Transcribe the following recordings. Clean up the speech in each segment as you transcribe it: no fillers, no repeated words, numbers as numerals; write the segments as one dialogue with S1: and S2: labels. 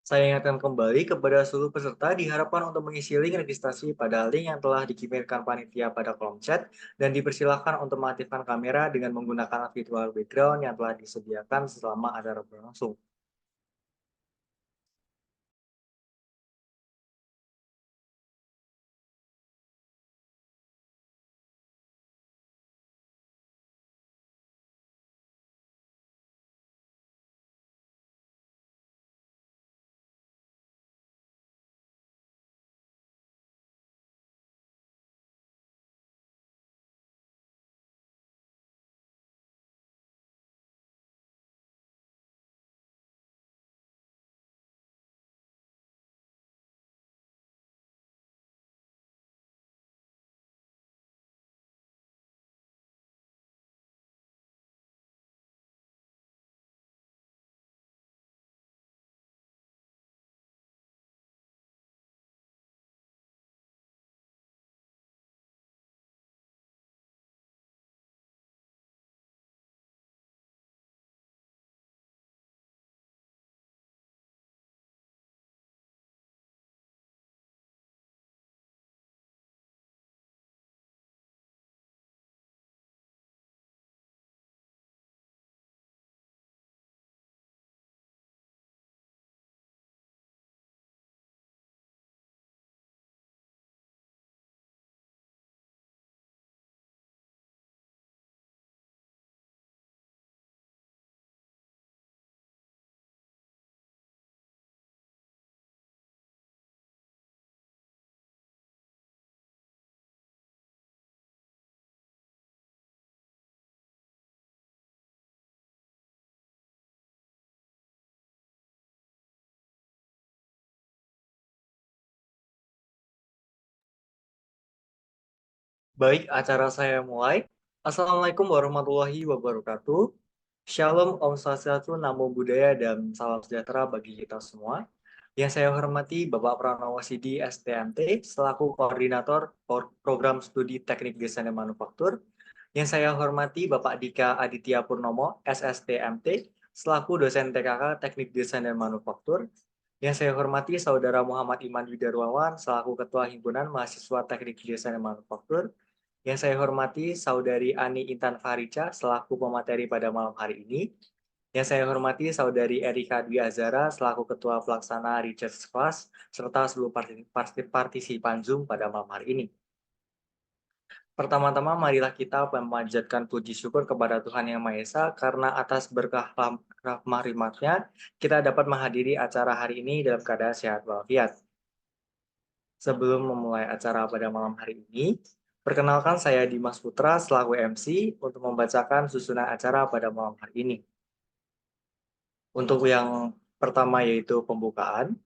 S1: Saya ingatkan kembali kepada seluruh peserta diharapkan untuk mengisi link registrasi pada link yang telah dikirimkan panitia pada kolom chat dan dipersilakan untuk mengaktifkan kamera dengan menggunakan virtual background yang telah disediakan selama acara berlangsung. Baik, acara saya mulai. Assalamualaikum warahmatullahi wabarakatuh. Shalom, Om Swastiastu, Namo Buddhaya, dan salam sejahtera bagi kita semua. Yang saya hormati Bapak Pranowo Sidi STMT selaku Koordinator Program Studi Teknik Desain dan Manufaktur. Yang saya hormati Bapak Dika Aditya Purnomo SSTMT selaku dosen TKK Teknik Desain dan Manufaktur. Yang saya hormati Saudara Muhammad Iman Widarwawan selaku Ketua Himpunan Mahasiswa Teknik Desain dan Manufaktur. Yang saya hormati Saudari Ani Intan Farica selaku pemateri pada malam hari ini. Yang saya hormati Saudari Erika Dwi Azara selaku Ketua Pelaksana Research Class serta seluruh partisipan Zoom pada malam hari ini. Pertama-tama marilah kita memanjatkan puji syukur kepada Tuhan Yang Maha Esa karena atas berkah rahmat-Nya kita dapat menghadiri acara hari ini dalam keadaan sehat walafiat. Sebelum memulai acara pada malam hari ini, perkenalkan saya Dimas Putra selaku MC untuk membacakan susunan acara pada malam hari ini. Untuk yang pertama yaitu pembukaan,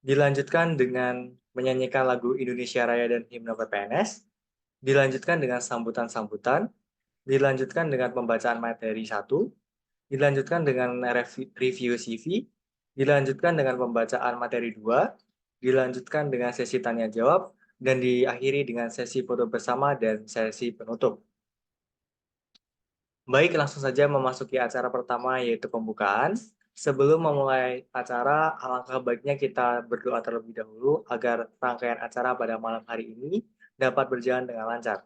S1: dilanjutkan dengan menyanyikan lagu Indonesia Raya dan Himne PPNS, dilanjutkan dengan sambutan-sambutan, dilanjutkan dengan pembacaan materi 1, dilanjutkan dengan review CV, dilanjutkan dengan pembacaan materi 2, dilanjutkan dengan sesi tanya jawab, dan diakhiri dengan sesi foto bersama dan sesi penutup. Baik, langsung saja memasuki acara pertama yaitu pembukaan. Sebelum memulai acara, alangkah baiknya kita berdoa terlebih dahulu agar rangkaian acara pada malam hari ini dapat berjalan dengan lancar.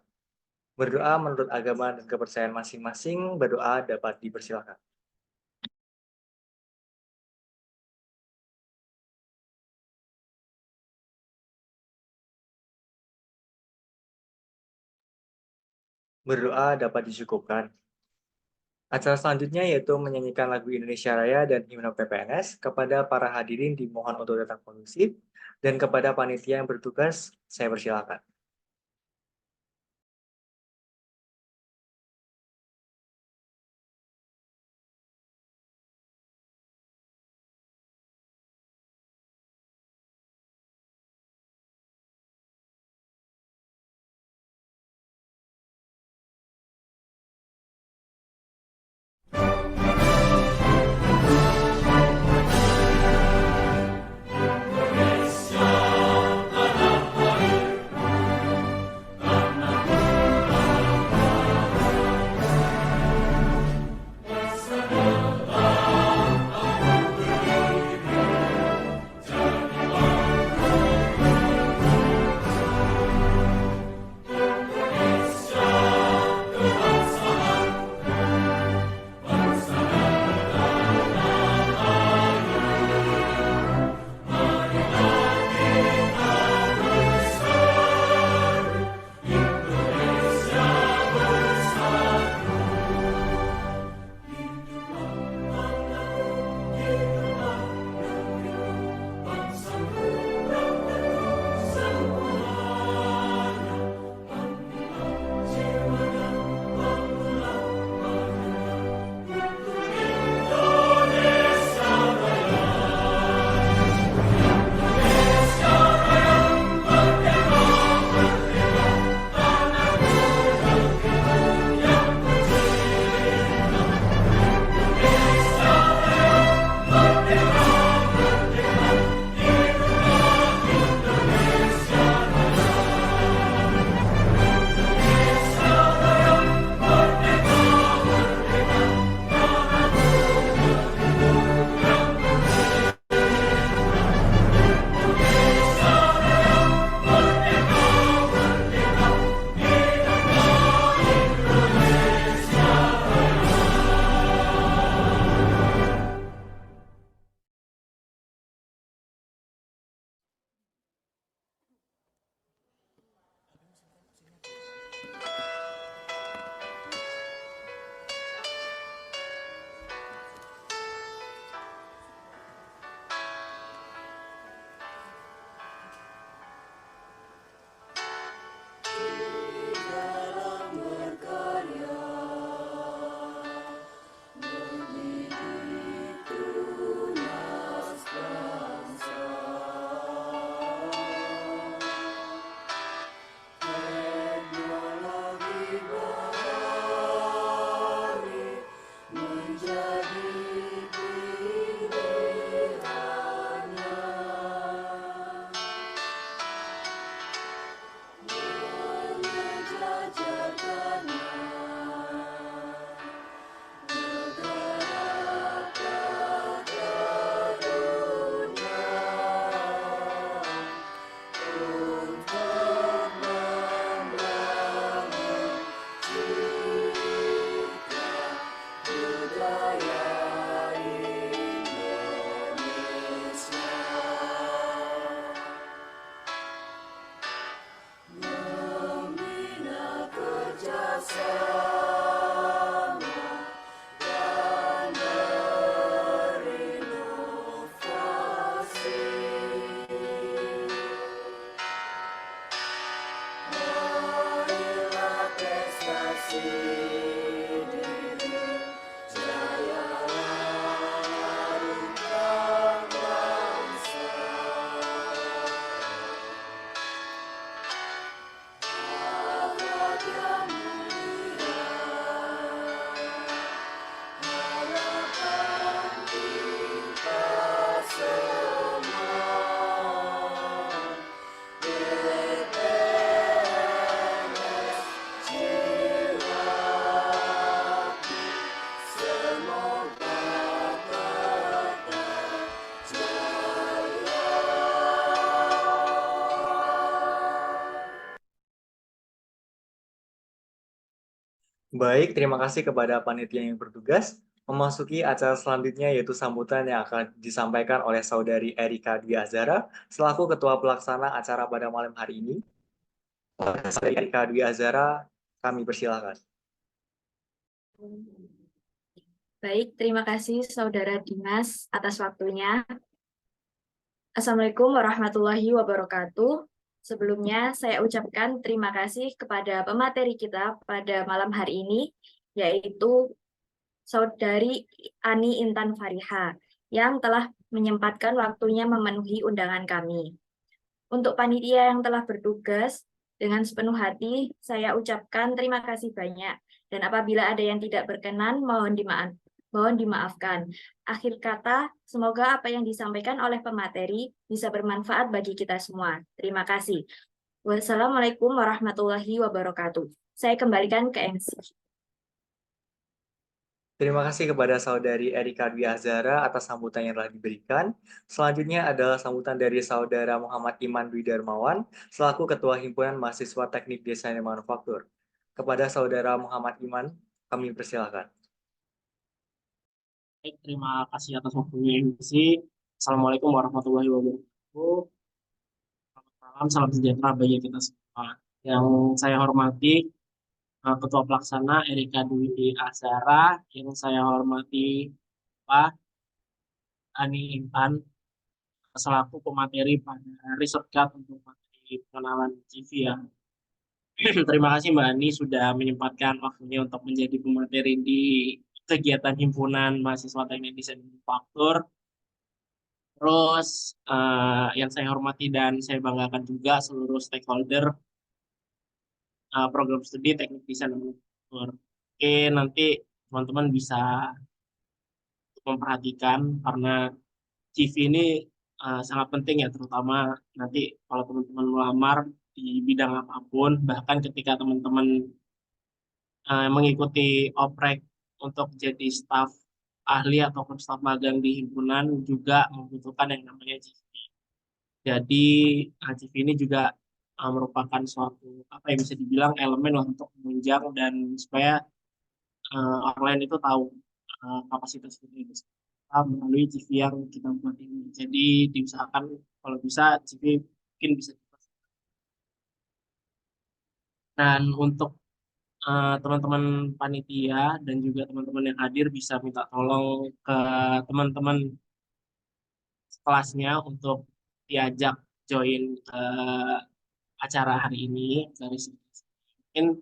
S1: Berdoa menurut agama dan kepercayaan masing-masing, berdoa dapat dipersilakan. Berdoa dapat dicukupkan. Acara selanjutnya yaitu menyanyikan lagu Indonesia Raya dan Himne PPNS. Kepada para hadirin dimohon untuk tetap kondusif, dan kepada panitia yang bertugas, saya persilakan. Baik, terima kasih kepada panitia yang bertugas. Memasuki acara selanjutnya yaitu sambutan yang akan disampaikan oleh Saudari Erika Dwi Azhara selaku Ketua Pelaksana acara pada malam hari ini. Saudari Erika Dwi Azhara, kami persilahkan.
S2: Baik, terima kasih Saudara Dimas atas waktunya. Assalamualaikum warahmatullahi wabarakatuh. Sebelumnya saya ucapkan terima kasih kepada pemateri kita pada malam hari ini, yaitu Saudari Ani Intan Fariha, yang telah menyempatkan waktunya memenuhi undangan kami. Untuk panitia yang telah bertugas, dengan sepenuh hati saya ucapkan terima kasih banyak. Dan apabila ada yang tidak berkenan, mohon dimaafkan. Akhir kata, semoga apa yang disampaikan oleh pemateri bisa bermanfaat bagi kita semua. Terima kasih. Wassalamualaikum warahmatullahi wabarakatuh. Saya kembalikan ke MC.
S1: Terima kasih kepada Saudari Erika Dwi Azhara atas sambutan yang telah diberikan. Selanjutnya adalah sambutan dari Saudara Muhammad Iman Dwi Darmawan selaku Ketua Himpunan Mahasiswa Teknik Desain dan Manufaktur. Kepada Saudara Muhammad Iman, kami persilahkan.
S3: Baik, terima kasih atas waktunya MC. Assalamualaikum warahmatullahi wabarakatuh. Selamat malam, salam sejahtera bagi kita semua. Yang saya hormati Ketua Pelaksana Erika Dwi Azhara, yang saya hormati Pak Ani Intan selaku pemateri pada riset card untuk materi pengenalan CV ya. Terima kasih Mbak Ani sudah menyempatkan waktunya untuk menjadi pemateri di kegiatan Himpunan Mahasiswa Teknik Desain Manufaktur. Terus yang saya hormati dan saya banggakan juga seluruh stakeholder program studi teknik desain dan manufaktur. Oke, nanti teman-teman bisa memperhatikan karena CV ini sangat penting ya, terutama nanti kalau teman-teman melamar di bidang apapun, bahkan ketika teman-teman mengikuti oprek untuk jadi staf ahli ataupun staf magang di himpunan juga membutuhkan yang namanya CV. Jadi CV ini juga merupakan suatu apa yang bisa dibilang elemen lah untuk menunjang dan supaya orang lain itu tahu kapasitas kita itu melalui CV yang kita buat ini. Jadi diusahakan kalau bisa CV mungkin bisa dibuat. Dan untuk teman-teman panitia dan juga teman-teman yang hadir bisa minta tolong ke teman-teman kelasnya untuk diajak join acara hari ini dari sini. Mungkin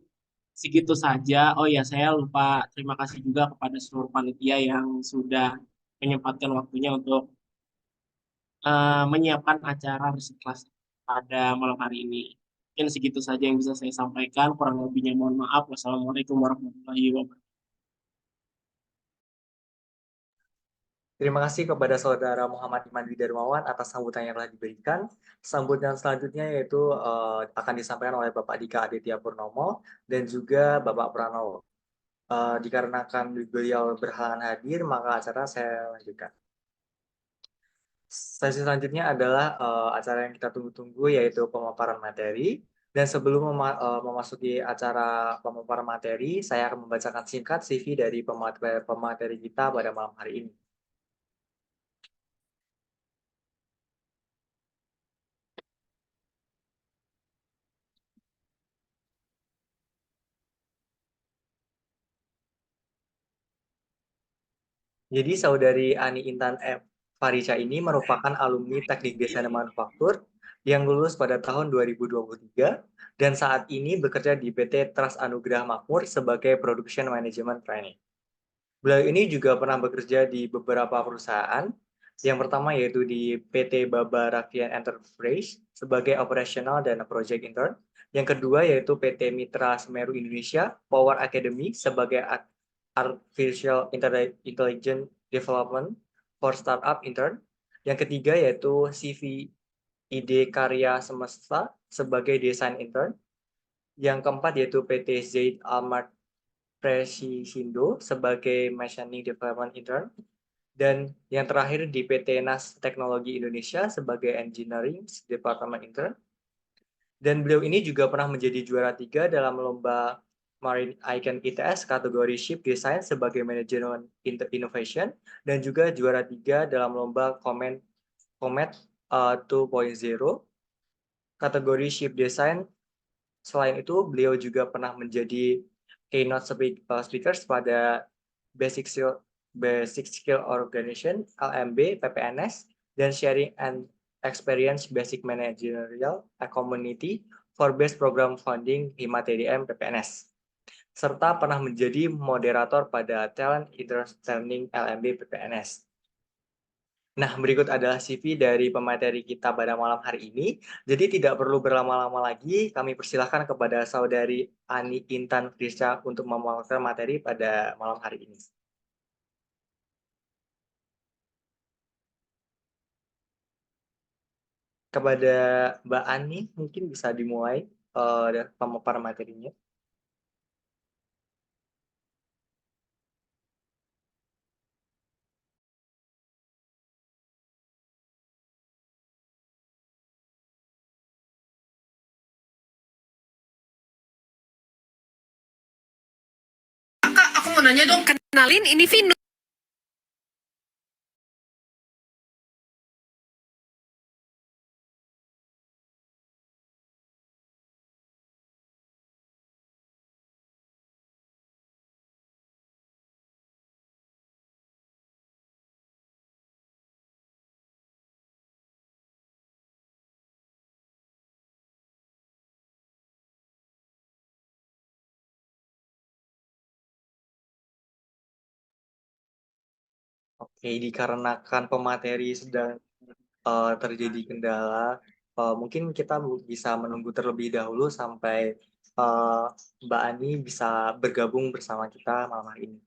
S3: segitu saja. Oh ya, saya lupa terima kasih juga kepada seluruh panitia yang sudah menyempatkan waktunya untuk menyiapkan acara musik kelas pada malam hari ini. Mungkin segitu saja yang bisa saya sampaikan. Kurang lebihnya mohon maaf. Wassalamualaikum warahmatullahi wabarakatuh.
S1: Terima kasih kepada Saudara Muhammad Iman Dwi Darmawan atas sambutan yang telah diberikan. Sambutan selanjutnya yaitu akan disampaikan oleh Bapak Dika Aditya Purnomo dan juga Bapak Pranowo. Dikarenakan beliau berhalangan hadir, maka acara saya lanjutkan. Sesi selanjutnya adalah acara yang kita tunggu-tunggu yaitu pemaparan materi. Dan sebelum memasuki acara pemaparan materi, saya akan membacakan singkat CV dari pemateri kita pada malam hari ini. Jadi Saudari Ani Intan M. Farica ini merupakan alumni Teknik Desain dan Manufaktur yang lulus pada tahun 2023 dan saat ini bekerja di PT Trust Anugrah Makmur sebagai Production Management Trainee. Beliau ini juga pernah bekerja di beberapa perusahaan. Yang pertama yaitu di PT Baba Rafian Enterprise sebagai Operational dan Project Intern. Yang kedua yaitu PT Mitra Semeru Indonesia Power Academy sebagai Artificial Intelligence Development for Startup Intern. Yang ketiga yaitu CV Karya Semesta sebagai Desain Intern. Yang keempat yaitu PT Zaid Almart Presindo sebagai Machining Development Intern. Dan yang terakhir di PT NAS Teknologi Indonesia sebagai Engineering Department Intern. Dan beliau ini juga pernah menjadi juara 3 dalam lomba Marine Icon ITS kategori Ship Design sebagai Manajemen Innovation dan juga juara 3 dalam lomba Comet 2.0 kategori Ship Design. Selain itu, beliau juga pernah menjadi keynote speakers pada Basic Skill Organization (LMB) PPNS dan Sharing and Experience Basic Managerial Community for Best Program Funding Hima TDM PPNS, serta pernah menjadi moderator pada Talent Training LMB PPNS. Nah, berikut adalah CV dari pemateri kita pada malam hari ini. Jadi tidak perlu berlama-lama lagi, kami persilahkan kepada Saudari Ani Intan Frisca untuk memaparkan materi pada malam hari ini. Kepada Mbak Ani, mungkin bisa dimulai pemaparan materinya.
S4: Kak, aku mau nanya dong, kenalin ini Vinu.
S1: Oke, dikarenakan pemateri sedang terjadi kendala, mungkin kita bisa menunggu terlebih dahulu sampai Mbak Ani bisa bergabung bersama kita malam hari ini.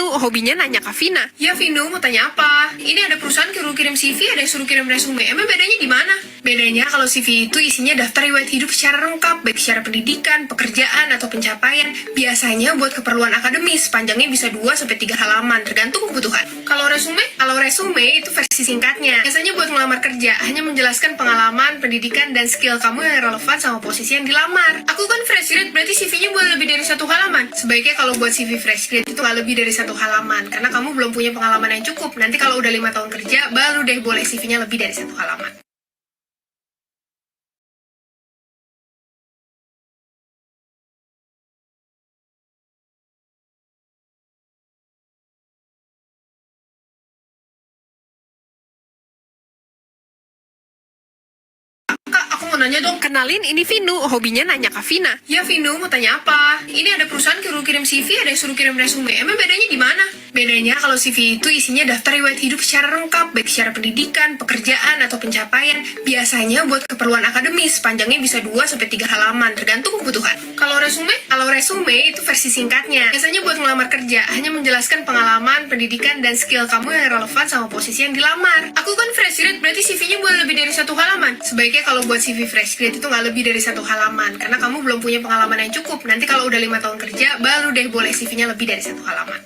S4: hobinya nanya ke Vina. Ya Vinu, mau tanya apa? Ini ada perusahaan suruh kirim CV, ada yang suruh kirim resume. Emang bedanya di mana? Bedanya kalau CV itu isinya daftar riwayat hidup secara lengkap, baik secara pendidikan, pekerjaan, atau pencapaian. Biasanya buat keperluan akademis, panjangnya bisa 2-3 halaman, tergantung kebutuhan. Kalau resume itu versi singkatnya. Biasanya buat melamar kerja, hanya menjelaskan pengalaman, pendidikan, dan skill kamu yang relevan sama posisi yang dilamar. Aku kan fresh grade, berarti CV-nya boleh lebih dari 1 halaman. Sebaiknya kalau buat CV fresh grade itu nggak lebih dari 1 halaman, karena kamu belum punya pengalaman yang cukup. Nanti kalau udah 5 tahun kerja, baru deh boleh CV-nya lebih dari 1 halaman. Kak, aku mau nanya dong. Kenalin, ini Vinu, hobinya nanya ke Vina. Ya Vinu, mau tanya apa? Ini ada perusahaan suruh kirim CV, ada yang suruh kirim resume. Emang bedanya di mana? Bedanya kalau CV itu isinya daftar riwayat hidup secara lengkap, baik secara pendidikan, pekerjaan, atau pencapaian. Biasanya buat keperluan akademis, panjangnya bisa 2-3 halaman, tergantung kebutuhan. Kalau resume itu versi singkatnya. Biasanya buat melamar kerja, hanya menjelaskan pengalaman, pendidikan, dan skill kamu yang relevan sama posisi yang dilamar. Aku kan fresh grade, berarti CV-nya boleh lebih dari 1 halaman. Sebaiknya kalau buat CV fresh grade itu nggak lebih dari 1 halaman, karena kamu belum punya pengalaman yang cukup. Nanti kalau udah 5 tahun kerja, baru deh boleh CV-nya lebih dari 1 halaman.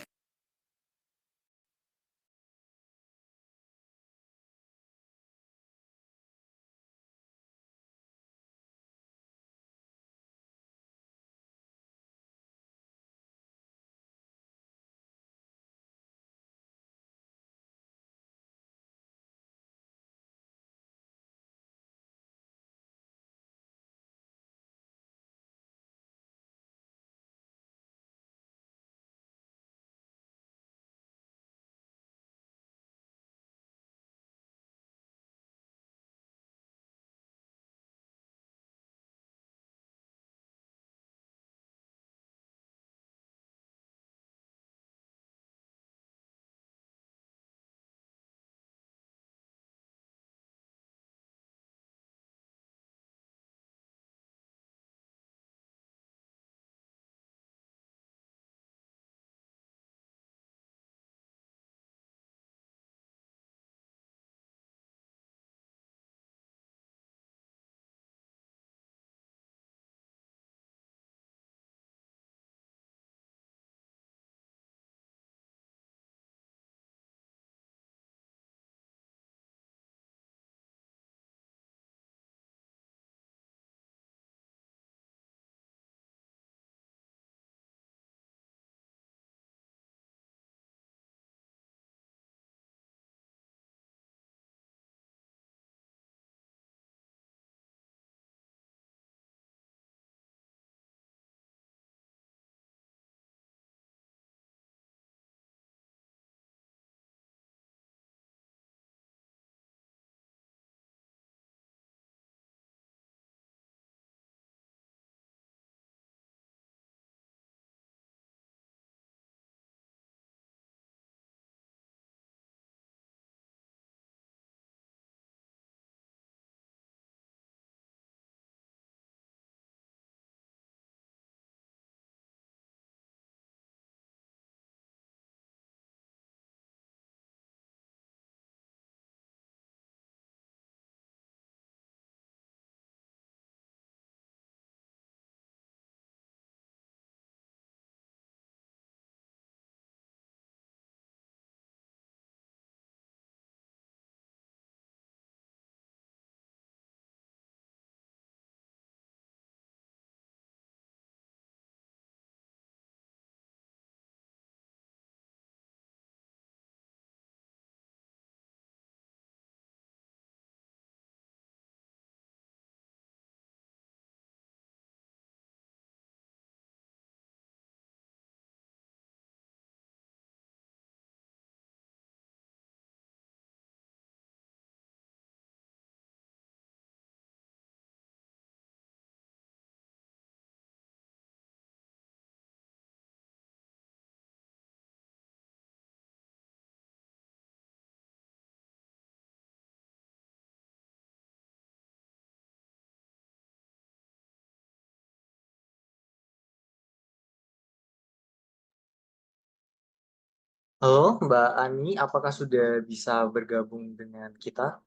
S1: Halo, Mbak Ani, apakah sudah bisa bergabung dengan kita?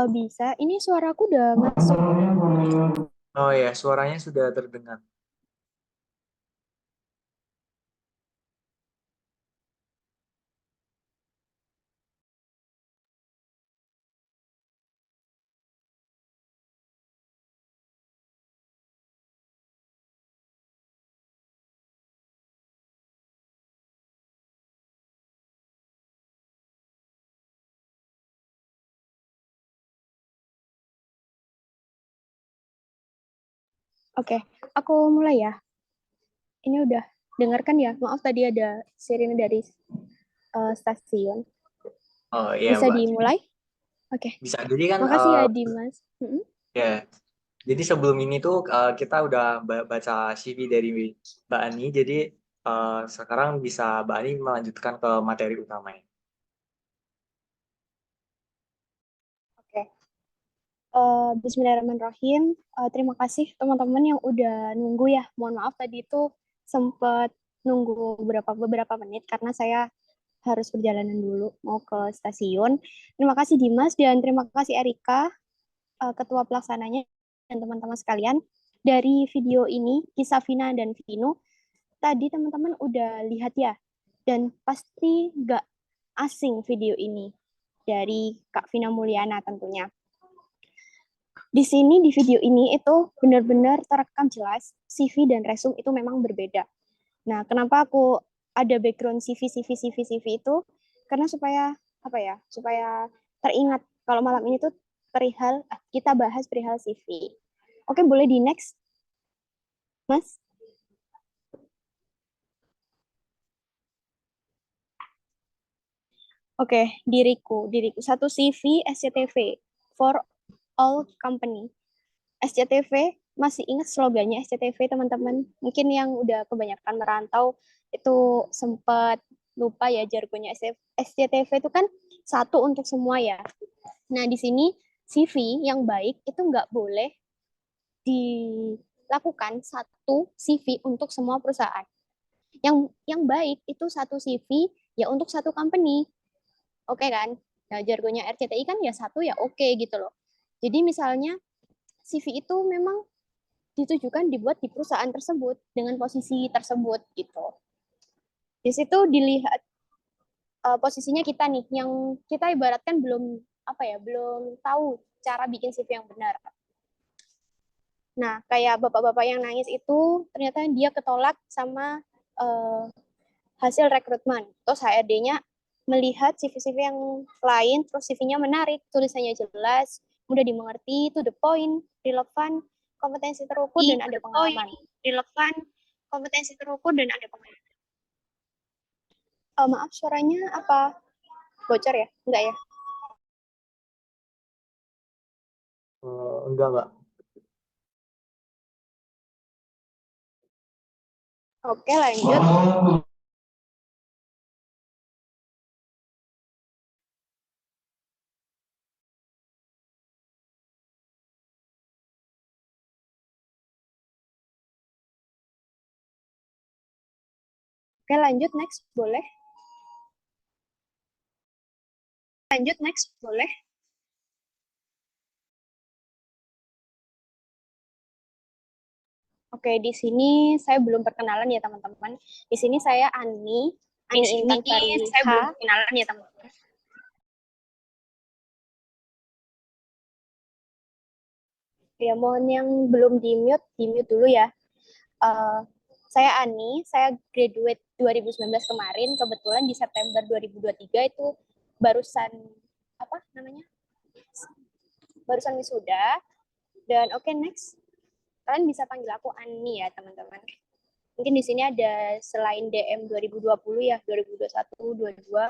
S5: Bisa. Ini suaraku udah masuk.
S1: Oh ya, suaranya sudah terdengar.
S5: Oke, aku mulai ya. Ini udah dengarkan ya. Maaf tadi ada sirine dari stasiun.
S1: Oh iya,
S5: Bisa
S1: Mbak.
S5: dimulai? Oke.
S1: Bisa. Jadi kan,
S5: Makasih ya Dimas.
S1: ya. Jadi sebelum ini tuh kita udah baca CV dari Mbak Ani. Jadi sekarang bisa Mbak Ani melanjutkan ke materi utamanya.
S5: Oke. Bismillahirrahmanirrahim. Terima kasih teman-teman yang udah nunggu ya. Mohon maaf tadi itu sempat nunggu beberapa menit karena saya harus perjalanan dulu mau ke stasiun. Terima kasih Dimas dan terima kasih Erika, ketua pelaksananya dan teman-teman sekalian. Dari video ini, kisah Vina dan Vino, tadi teman-teman udah lihat ya, dan pasti nggak asing video ini dari Kak Vina Mulyana tentunya. Di sini di video ini itu benar-benar terekam jelas CV dan resume itu memang berbeda. Nah, kenapa aku ada background CV itu? Karena supaya apa ya? Supaya teringat kalau malam ini tuh perihal kita bahas perihal CV. Oke, boleh di next, Mas? Oke, diriku satu CV SCTV for all company. SCTV, masih ingat slogannya SCTV teman-teman? Mungkin yang udah kebanyakan merantau itu sempat lupa ya jargonnya. SCTV itu kan satu untuk semua ya. Nah, di sini CV yang baik itu nggak boleh dilakukan satu CV untuk semua perusahaan. Yang baik itu satu CV ya untuk satu company. Oke kan? Nah, jargonnya RCTI kan ya satu ya oke gitu loh. Jadi misalnya CV itu memang ditujukan dibuat di perusahaan tersebut dengan posisi tersebut gitu. Di situ dilihat posisinya kita nih yang kita ibaratkan belum apa ya, belum tahu cara bikin CV yang benar. Nah, kayak bapak-bapak yang nangis itu ternyata dia ketolak sama uh, hasil rekrutmen. Terus HRD-nya melihat CV-CV yang lain, terus CV-nya menarik, tulisannya jelas, mudah dimengerti, to the point, relevan, kompetensi terukur dan ada pengalaman. Relevan, kompetensi terukur dan ada pengalaman. Maaf, suaranya apa bocor ya? Enggak ya?
S1: Enggak, Mbak.
S5: Oke, lanjut. Oke, lanjut next, boleh? Lanjut next, boleh? Oke, di sini saya belum perkenalan ya teman-teman. Di sini saya Ani Intan Fariha. Saya belum perkenalan ya teman-teman. Ya, mohon yang belum di mute dulu ya. Saya Ani, saya graduate 2019 kemarin, kebetulan di September 2023 itu barusan apa namanya? Barusan wisuda. Dan oke, next. Kalian bisa panggil aku Ani ya, teman-teman. Mungkin di sini ada selain DM 2020 ya, 2021, 22.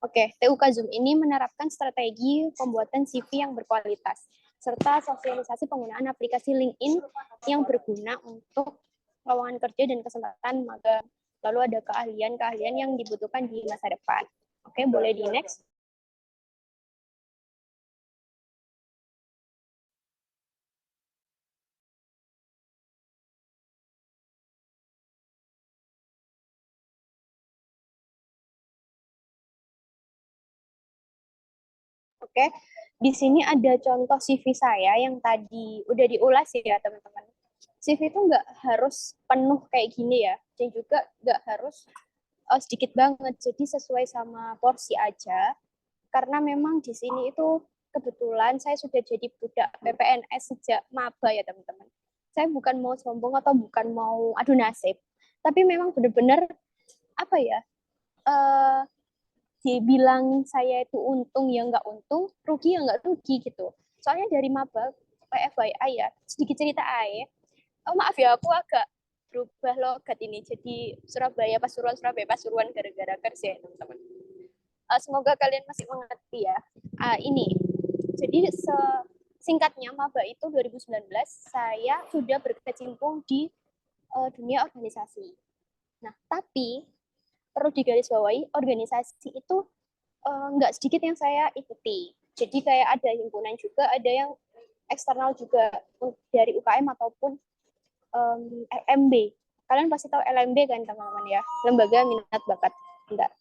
S5: Oke, TUK Zoom ini menerapkan strategi pembuatan CV yang berkualitas, serta sosialisasi penggunaan aplikasi LinkedIn yang berguna untuk lowongan kerja dan kesempatan magang. Lalu ada keahlian-keahlian yang dibutuhkan di masa depan. Oke, boleh di next. Oke, di sini ada contoh CV saya yang tadi udah diulas ya teman-teman. CV itu nggak harus penuh kayak gini ya, dan juga nggak harus sedikit banget. Jadi sesuai sama porsi aja. Karena memang di sini itu kebetulan saya sudah jadi budak PPNS sejak maba ya teman-teman. Saya bukan mau sombong atau bukan mau adu nasib, tapi memang benar-benar apa ya? eh dibilang saya itu untung ya nggak untung, rugi ya nggak rugi gitu. Soalnya dari maba, FYI ya, sedikit cerita aja. Oh maaf ya, aku agak berubah logat ini. Jadi Surabaya Pasuruan, Surabaya Pasuruan gara-gara kerja ya teman-teman. Semoga kalian masih mengerti ya. Ini, jadi singkatnya maba itu 2019 saya sudah berkecimpung di dunia organisasi. Nah, tapi perlu digarisbawahi organisasi itu nggak sedikit yang saya ikuti. Jadi kayak ada himpunan juga, ada yang eksternal juga dari UKM ataupun LMB. Kalian pasti tahu LMB kan teman-teman ya, lembaga minat bakat. Enggak.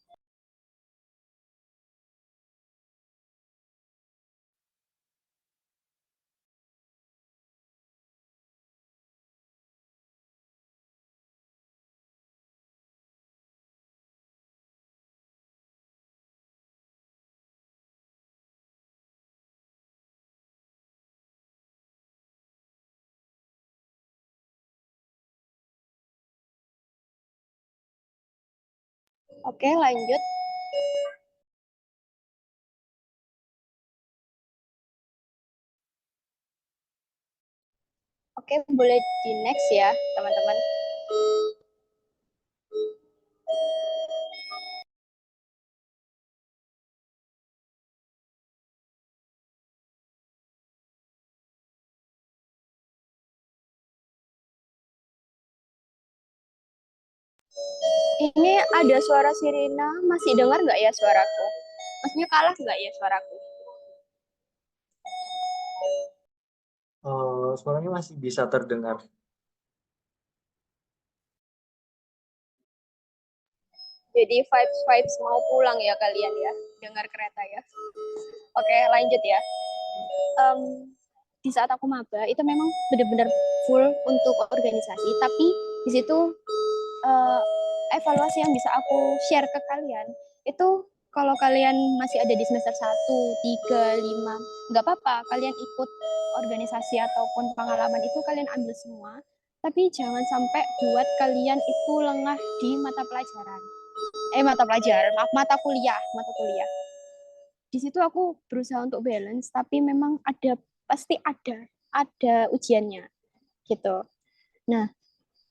S5: Oke, lanjut. Oke, boleh di next ya, teman-teman. Ini ada suara sirena, masih dengar nggak ya suaraku? Maksudnya kalah nggak ya suaraku?
S1: Suaranya masih bisa terdengar.
S5: Jadi vibes mau pulang ya kalian ya, dengar kereta ya. Oke, lanjut ya. Di saat aku maba itu memang benar-benar full untuk organisasi, tapi di situ uh, evaluasi yang bisa aku share ke kalian itu kalau kalian masih ada di semester 1, 3, 5, nggak apa-apa, kalian ikut organisasi ataupun pengalaman itu kalian ambil semua, tapi jangan sampai buat kalian itu lengah di mata kuliah. Di situ aku berusaha untuk balance, tapi memang pasti ada ujiannya gitu. Nah,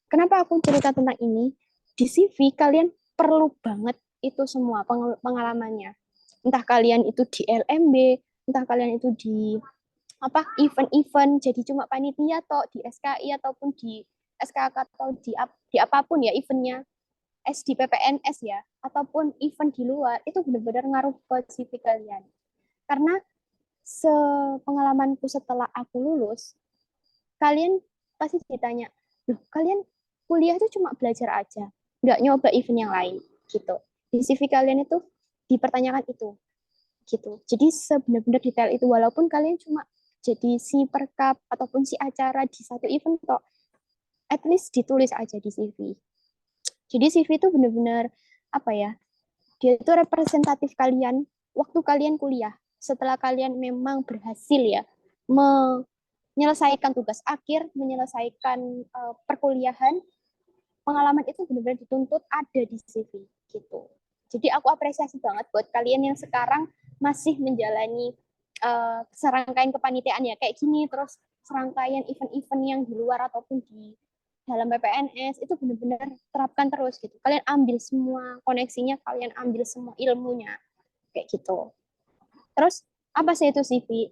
S5: kenapa aku cerita tentang ini? Di CV kalian perlu banget itu semua pengalamannya. Entah kalian itu di LMB, entah kalian itu di event-event jadi cuma panitia atau di SKI ataupun di SKK atau di apapun ya eventnya, di PPNS ya, ataupun event di luar, itu benar-benar ngaruh ke CV kalian. Karena sepengalamanku setelah aku lulus, kalian pasti ditanya, loh kalian kuliah itu cuma belajar aja, nggak nyoba event yang lain, gitu. Di CV kalian itu dipertanyakan itu, gitu. Jadi sebenar-benar detail itu, walaupun kalian cuma jadi si perkap ataupun si acara di satu event, toh, at least ditulis aja di CV. Jadi CV itu benar-benar apa ya? Dia itu representatif kalian waktu kalian kuliah. Setelah kalian memang berhasil ya menyelesaikan tugas akhir, menyelesaikan perkuliahan, pengalaman itu benar-benar dituntut ada di CV gitu. Jadi aku apresiasi banget buat kalian yang sekarang masih menjalani serangkaian kepanitiaan ya kayak gini, terus serangkaian event-event yang di luar ataupun di dalam PPNS itu benar-benar terapkan terus gitu. Kalian ambil semua koneksinya, kalian ambil semua ilmunya kayak gitu. Terus apa sih itu CV?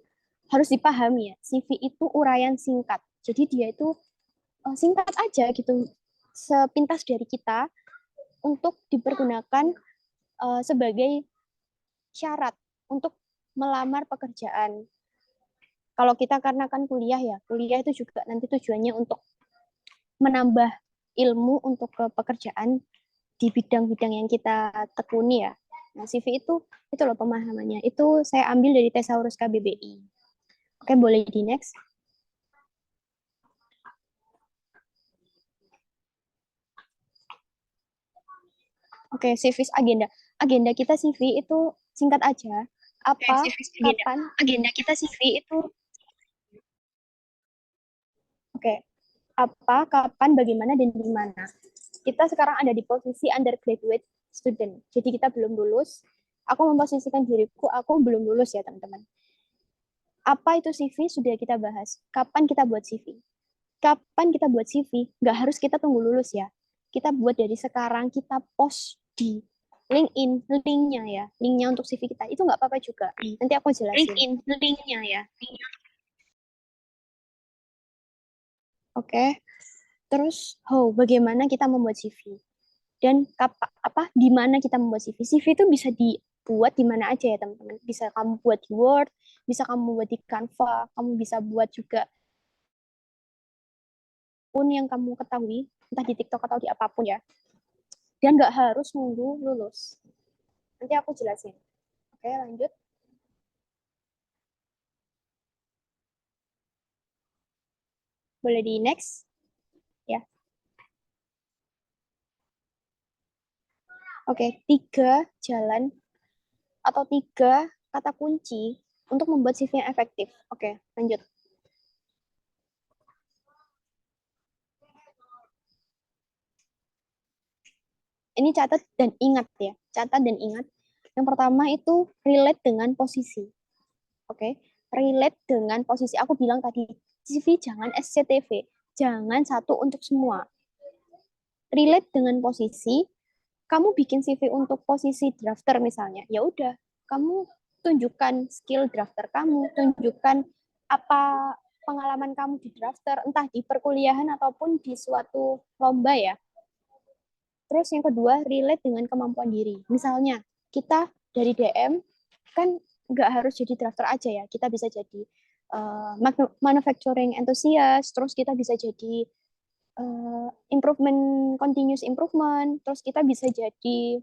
S5: Harus dipahami ya, CV itu uraian singkat. Jadi dia itu singkat aja gitu, sepintas dari kita untuk dipergunakan sebagai syarat untuk melamar pekerjaan. Kalau kita karena kan kuliah ya, kuliah itu juga nanti tujuannya untuk menambah ilmu untuk ke pekerjaan di bidang-bidang yang kita tekuni ya. Nah, CV itu loh pemahamannya. Itu saya ambil dari Thesaurus KBBI. Oke, boleh di next. Oke, CV agenda. Agenda kita CV itu singkat aja. Apa, kapan, agenda kita CV itu. Oke, apa, kapan, bagaimana, dan di mana. Kita sekarang ada di posisi undergraduate student. Jadi kita belum lulus. Aku memposisikan diriku, aku belum lulus ya teman-teman. Apa itu CV sudah kita bahas. Kapan kita buat CV? Kapan kita buat CV? Nggak harus kita tunggu lulus ya. Kita buat dari sekarang, kita post di LinkedIn, linknya ya. Linknya untuk CV kita. Itu nggak apa-apa juga. Nanti aku jelasin. LinkedIn, linknya ya. Oke. Terus, bagaimana kita membuat CV? Dan di mana kita membuat CV? CV itu bisa dibuat di mana aja ya teman-teman. Bisa kamu buat di Word, bisa kamu buat di Canva, kamu bisa buat juga pun yang kamu ketahui, entah di TikTok atau di apapun ya. Dan nggak harus nunggu lulus. Nanti aku jelasin. Oke, lanjut. Boleh di next. Ya. Oke, 3 jalan atau 3 kata kunci untuk membuat CV yang efektif. Oke, lanjut. Ini catat dan ingat ya. Catat dan ingat. Yang pertama itu relate dengan posisi. Oke, relate dengan posisi. Aku bilang tadi, CV jangan SCTV. Jangan satu untuk semua. Relate dengan posisi. Kamu bikin CV untuk posisi drafter misalnya. Ya udah, kamu tunjukkan skill drafter kamu, tunjukkan apa pengalaman kamu di drafter, entah di perkuliahan ataupun di suatu lomba ya. Terus yang kedua, relate dengan kemampuan diri. Misalnya, kita dari DM, kan nggak harus jadi drafter aja ya. Kita bisa jadi manufacturing enthusiast, terus kita bisa jadi continuous improvement, terus kita bisa jadi,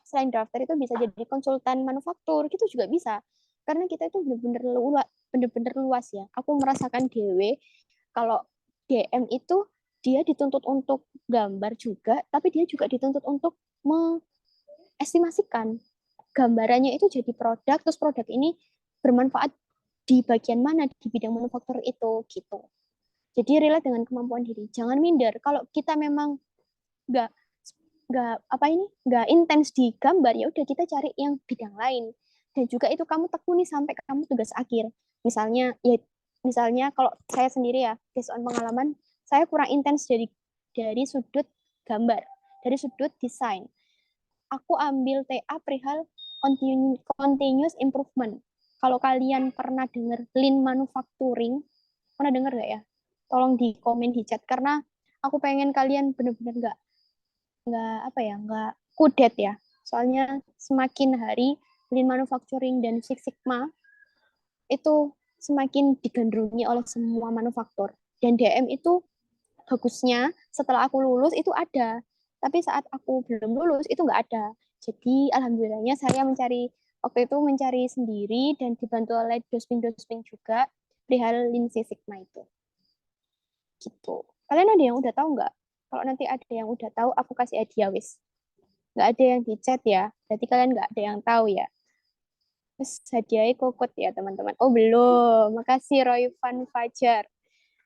S5: selain drafter itu bisa jadi konsultan manufaktur, gitu juga bisa. Karena kita itu bener-bener luas ya. Aku merasakan DW, kalau DM itu dia dituntut untuk gambar juga, tapi dia juga dituntut untuk mengestimasikan gambarannya itu jadi produk, terus produk ini bermanfaat di bagian mana di bidang manufaktur itu gitu. Jadi relate dengan kemampuan diri. Jangan minder. Kalau kita memang nggak nggak intens di gambar, ya udah kita cari yang bidang lain. Dan juga itu kamu tekuni sampai kamu tugas akhir. Misalnya kalau saya sendiri ya, based on pengalaman, saya kurang intens dari sudut gambar, dari sudut desain. Aku ambil TA perihal continuous improvement. Kalau kalian pernah dengar lean manufacturing, pernah dengar nggak ya? Tolong di komen di chat, karena aku pengen kalian benar-benar nggak kudet ya. Soalnya semakin hari lean manufacturing dan Six Sigma itu semakin digandrungi oleh semua manufaktur. Dan DM itu bagusnya setelah aku lulus itu ada, tapi saat aku belum lulus itu nggak ada. Jadi alhamdulillahnya saya waktu itu mencari sendiri dan dibantu oleh dospin juga perihal Lean Six Sigma itu. Gitu. Kalian ada yang udah tahu nggak? Kalau nanti ada yang udah tahu, aku kasih hadiah wis. Nggak ada yang di chat ya, berarti kalian nggak ada yang tahu ya. Terus hadiahnya kokot ya teman-teman. Oh belum, makasih Roy Van Fajar.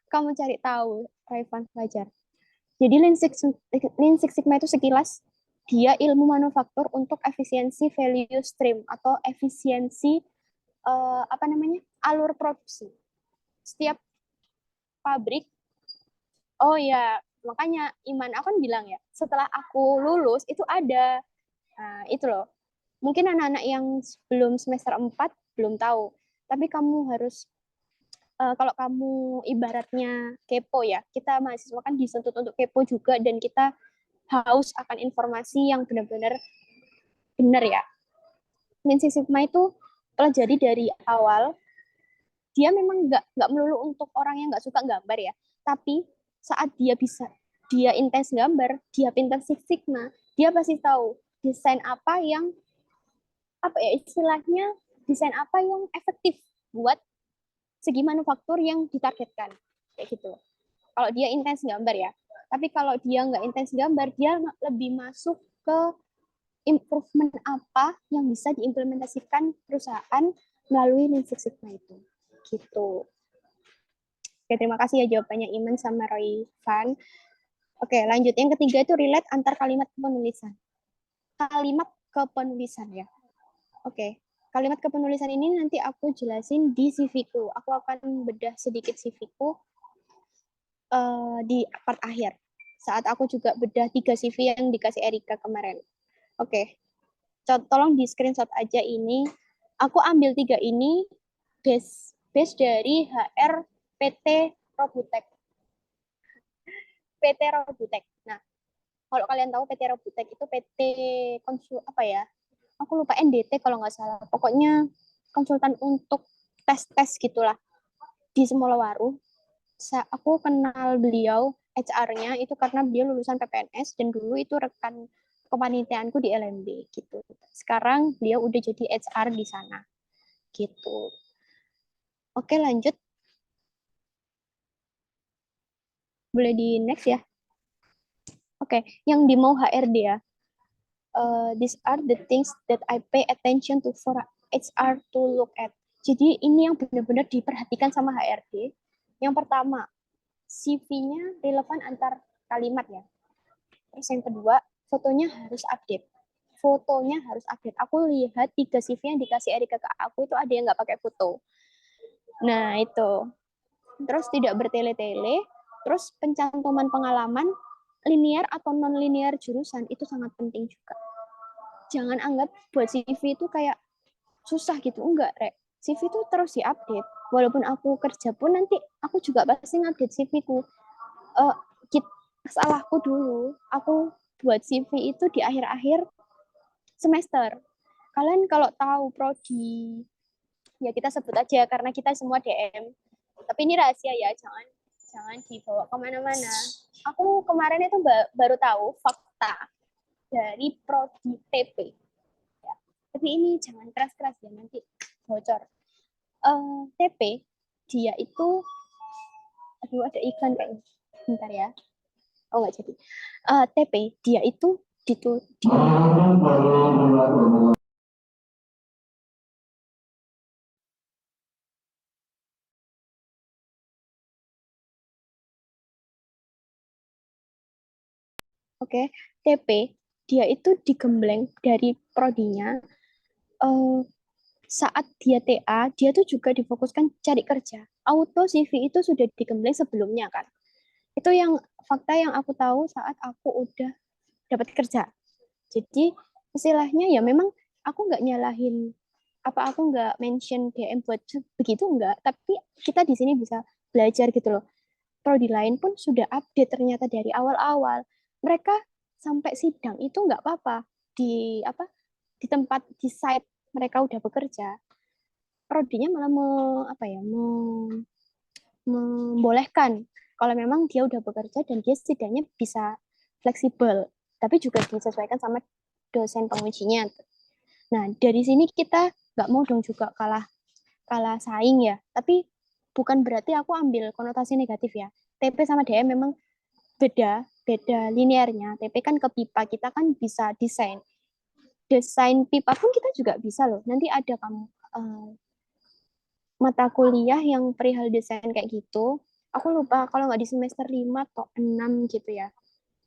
S5: Kamu cari tahu Roy Van Fajar. Jadi Lean Six Sigma itu sekilas dia ilmu manufaktur untuk efisiensi value stream atau efisiensi alur produksi. Setiap pabrik, oh ya makanya Iman aku kan bilang ya, setelah aku lulus itu ada, nah itu loh. Mungkin anak-anak yang belum semester 4 belum tahu, tapi kamu harus kalau kamu ibaratnya kepo ya, kita mahasiswa kan dituntut untuk kepo juga, dan kita haus akan informasi yang benar-benar benar ya. Lean Six Sigma itu pelajari dari awal, dia memang nggak melulu untuk orang yang nggak suka gambar ya, tapi saat dia intens gambar, dia pintar Six Sigma, dia pasti tahu desain apa yang apa ya istilahnya, desain apa yang efektif buat segi manufaktur yang ditargetkan kayak gitu. Kalau dia intens gambar ya, tapi kalau dia nggak intens gambar, dia lebih masuk ke improvement apa yang bisa diimplementasikan perusahaan melalui Lean Six Sigma itu gitu. Oke, terima kasih ya jawabannya Iman sama Roy Van. Oke, lanjut. Yang ketiga itu relate antar kalimat kepenulisan. Kalimat kepenulisan ya. Oke, kalimat kepenulisan ini nanti aku jelasin di CV-ku. Aku akan bedah sedikit CV-ku di part akhir. Saat aku juga bedah 3 CV yang dikasih Erika kemarin. Oke, tolong di screenshot aja ini. Aku ambil 3 ini base dari HR PT Robutek. PT Robutek. Nah, kalau kalian tahu PT Robutek itu PT konsul apa ya? Aku lupa NDT kalau nggak salah. Pokoknya konsultan untuk tes-tes gitulah di Semolawaru. Aku kenal beliau HR-nya itu karena dia lulusan PPNS dan dulu itu rekan kepanitiaanku di LMB gitu. Sekarang beliau udah jadi HR di sana gitu. Oke, lanjut. Boleh di next ya. Oke, yang di mau HRD ya. These are the things that I pay attention to for HR to look at. Jadi ini yang benar-benar diperhatikan sama HRD. Yang pertama, CV-nya relevan antar kalimat ya. Terus yang kedua, fotonya harus update. Fotonya harus update. Aku lihat 3 CV yang dikasih Erika ke aku itu ada yang nggak pakai foto. Nah itu. Terus tidak bertele-tele. Terus pencantuman pengalaman linear atau non-linear jurusan itu sangat penting juga. Jangan anggap buat CV itu kayak susah gitu. Enggak, Rek. CV itu terus diupdate. Walaupun aku kerja pun nanti aku juga pasti ngupdate CV-ku. Salahku dulu, aku buat CV itu di akhir-akhir semester. Kalian kalau tahu prodi, ya kita sebut aja karena kita semua DM. Tapi ini rahasia ya, jangan dibawa kemana-mana. Aku kemarin itu baru tahu fakta dari prodi TP. Ya. Tapi ini jangan keras-keras ya, nanti bocor. TP, dia itu, aduh ada iklan kayaknya. Bentar ya. Oh nggak jadi. TP, dia itu Oke, TP dia itu digembleng dari prodinya. Saat dia TA, dia tuh juga difokuskan cari kerja. Auto CV itu sudah digembleng sebelumnya kan. Itu yang fakta yang aku tahu saat aku udah dapat kerja. Jadi istilahnya ya memang aku nggak nyalahin aku nggak mention DM buat begitu nggak, tapi kita di sini bisa belajar gitu loh. Prodi lain pun sudah update ternyata dari awal-awal. Mereka sampai sidang itu nggak apa-apa di di tempat di site mereka udah bekerja. Prodinya malah membolehkan kalau memang dia udah bekerja dan dia setidaknya bisa fleksibel, tapi juga disesuaikan sama dosen pengujinya. Nah, dari sini kita nggak mau dong juga kalah saing ya. Tapi bukan berarti aku ambil konotasi negatif ya. TP sama DM memang beda linearnya. TP kan ke pipa, kita kan bisa desain. Desain pipa pun kita juga bisa loh. Nanti ada kamu mata kuliah yang perihal desain kayak gitu. Aku lupa kalau nggak di semester 5 atau 6 gitu ya.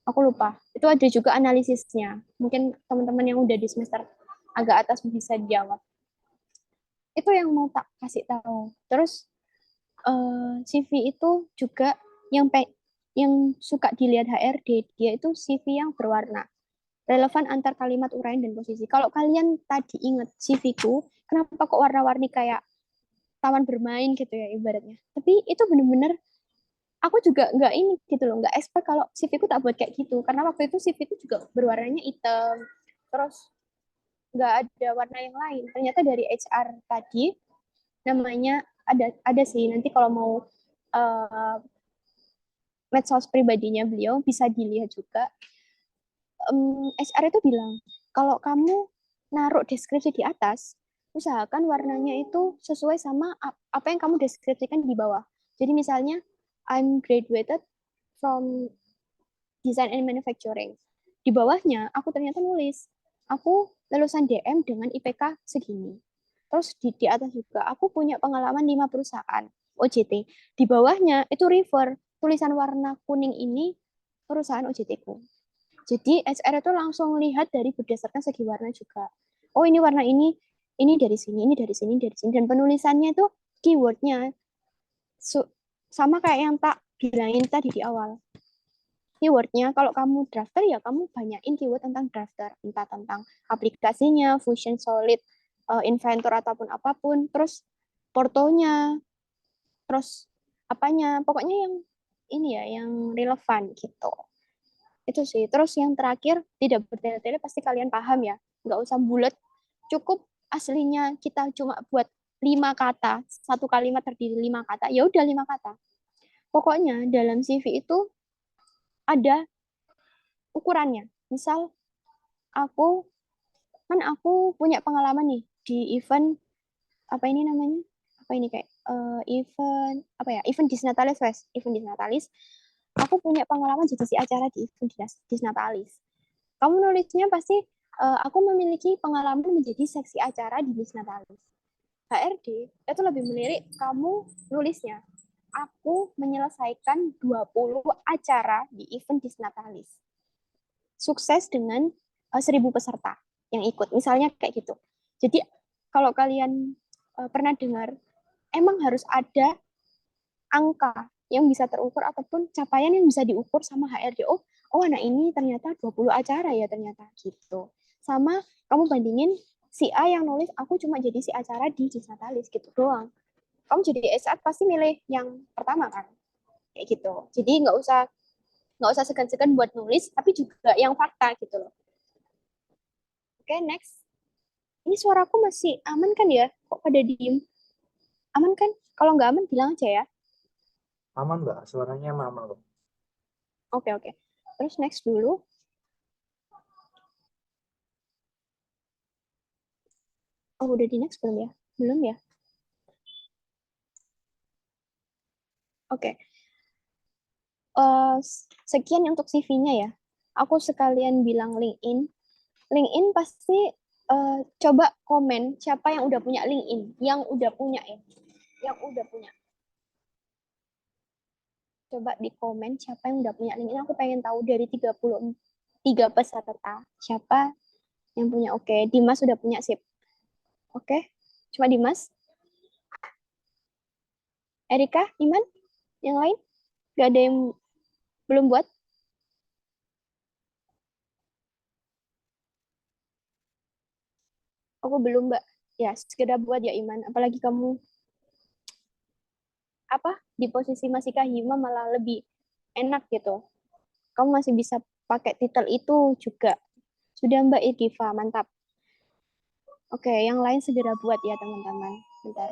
S5: Aku lupa. Itu ada juga analisisnya. Mungkin teman-teman yang udah di semester agak atas bisa jawab. Itu yang mau tak kasih tahu. Terus CV itu juga yang suka dilihat HRD, dia itu CV yang berwarna. Relevan antar kalimat, uraian, dan posisi. Kalau kalian tadi ingat CV-ku, kenapa kok warna-warni kayak taman bermain gitu ya ibaratnya. Tapi itu bener-bener aku juga nggak ini gitu loh, nggak expect kalau CV-ku tak buat kayak gitu. Karena waktu itu CV-ku juga berwarnanya hitam. Terus nggak ada warna yang lain. Ternyata dari HR tadi namanya ada sih nanti kalau mau medsos pribadinya beliau bisa dilihat juga. HR itu bilang kalau kamu naruh deskripsi di atas, usahakan warnanya itu sesuai sama apa yang kamu deskripsikan di bawah. Jadi misalnya, I'm graduated from design and manufacturing. Di bawahnya, aku ternyata nulis, aku lulusan DM dengan IPK segini. Terus di atas juga, aku punya pengalaman 5 perusahaan, OJT. Di bawahnya, itu refer, tulisan warna kuning ini perusahaan OJT-ku. Jadi HR itu langsung lihat dari berdasarkan segi warna juga. Oh ini warna ini dari sini, ini dari sini, dari sini. Dan penulisannya itu keywordnya sama kayak yang tak bilangin tadi di awal. Keywordnya kalau kamu drafter ya kamu banyakin keyword tentang drafter, entah tentang aplikasinya, Fusion Solid, Inventor ataupun apapun, terus portonya, terus apanya, pokoknya yang ini ya, yang relevan gitu. Itu sih. Terus yang terakhir, tidak bertele-tele pasti kalian paham ya, nggak usah bulat, cukup aslinya kita cuma buat 5 kata, satu kalimat terdiri 5 kata, ya udah 5 kata. Pokoknya dalam CV itu ada ukurannya. Misal aku aku punya pengalaman nih di event apa ini namanya? Apa ini kayak event apa ya? Event Disnatalis West, event Disnatalis. Aku punya pengalaman jadi si acara di event Disnatalis. Kamu nulisnya pasti aku memiliki pengalaman menjadi seksi acara di Disnatalis. HRD itu lebih melirik kamu nulisnya. Aku menyelesaikan 20 acara di event Disnatalis. Sukses dengan 1.000 peserta yang ikut. Misalnya kayak gitu. Jadi kalau kalian pernah dengar, emang harus ada angka yang bisa terukur ataupun capaian yang bisa diukur sama HRD. Oh anak ini ternyata 20 acara ya ternyata gitu. Sama kamu bandingin si A yang nulis aku cuma jadi si acara di Disnatalis gitu doang. Kamu jadi HR pasti milih yang pertama kan. Kayak gitu. Jadi nggak usah segan-segan buat nulis, tapi juga yang fakta gitu loh. Oke, next. Ini suaraku masih aman kan ya? Kok pada diem? Aman kan? Kalau nggak aman bilang aja ya.
S1: Aman Mbak, suaranya aman loh.
S5: Oke, oke. Terus next dulu. Oh, udah di next belum ya? Belum ya? Oke. Sekian untuk CV-nya ya. Aku sekalian bilang LinkedIn. LinkedIn pasti coba komen siapa yang udah punya LinkedIn. Yang udah punya ya. Yang udah punya. Coba di komen siapa yang udah punya LinkedIn. Aku pengen tahu dari 33 peserta. Siapa yang punya? Oke, Dimas udah punya, sip. Oke, cuma Dimas. Erika, Iman, yang lain? Gak ada yang belum buat? Aku belum, Mbak. Ya, segera buat ya, Iman. Apalagi kamu apa di posisi masih kahima malah lebih enak gitu. Kamu masih bisa pakai titel itu juga. Sudah Mbak Ikifa, mantap. Oke, yang lain segera buat ya, teman-teman. Bentar.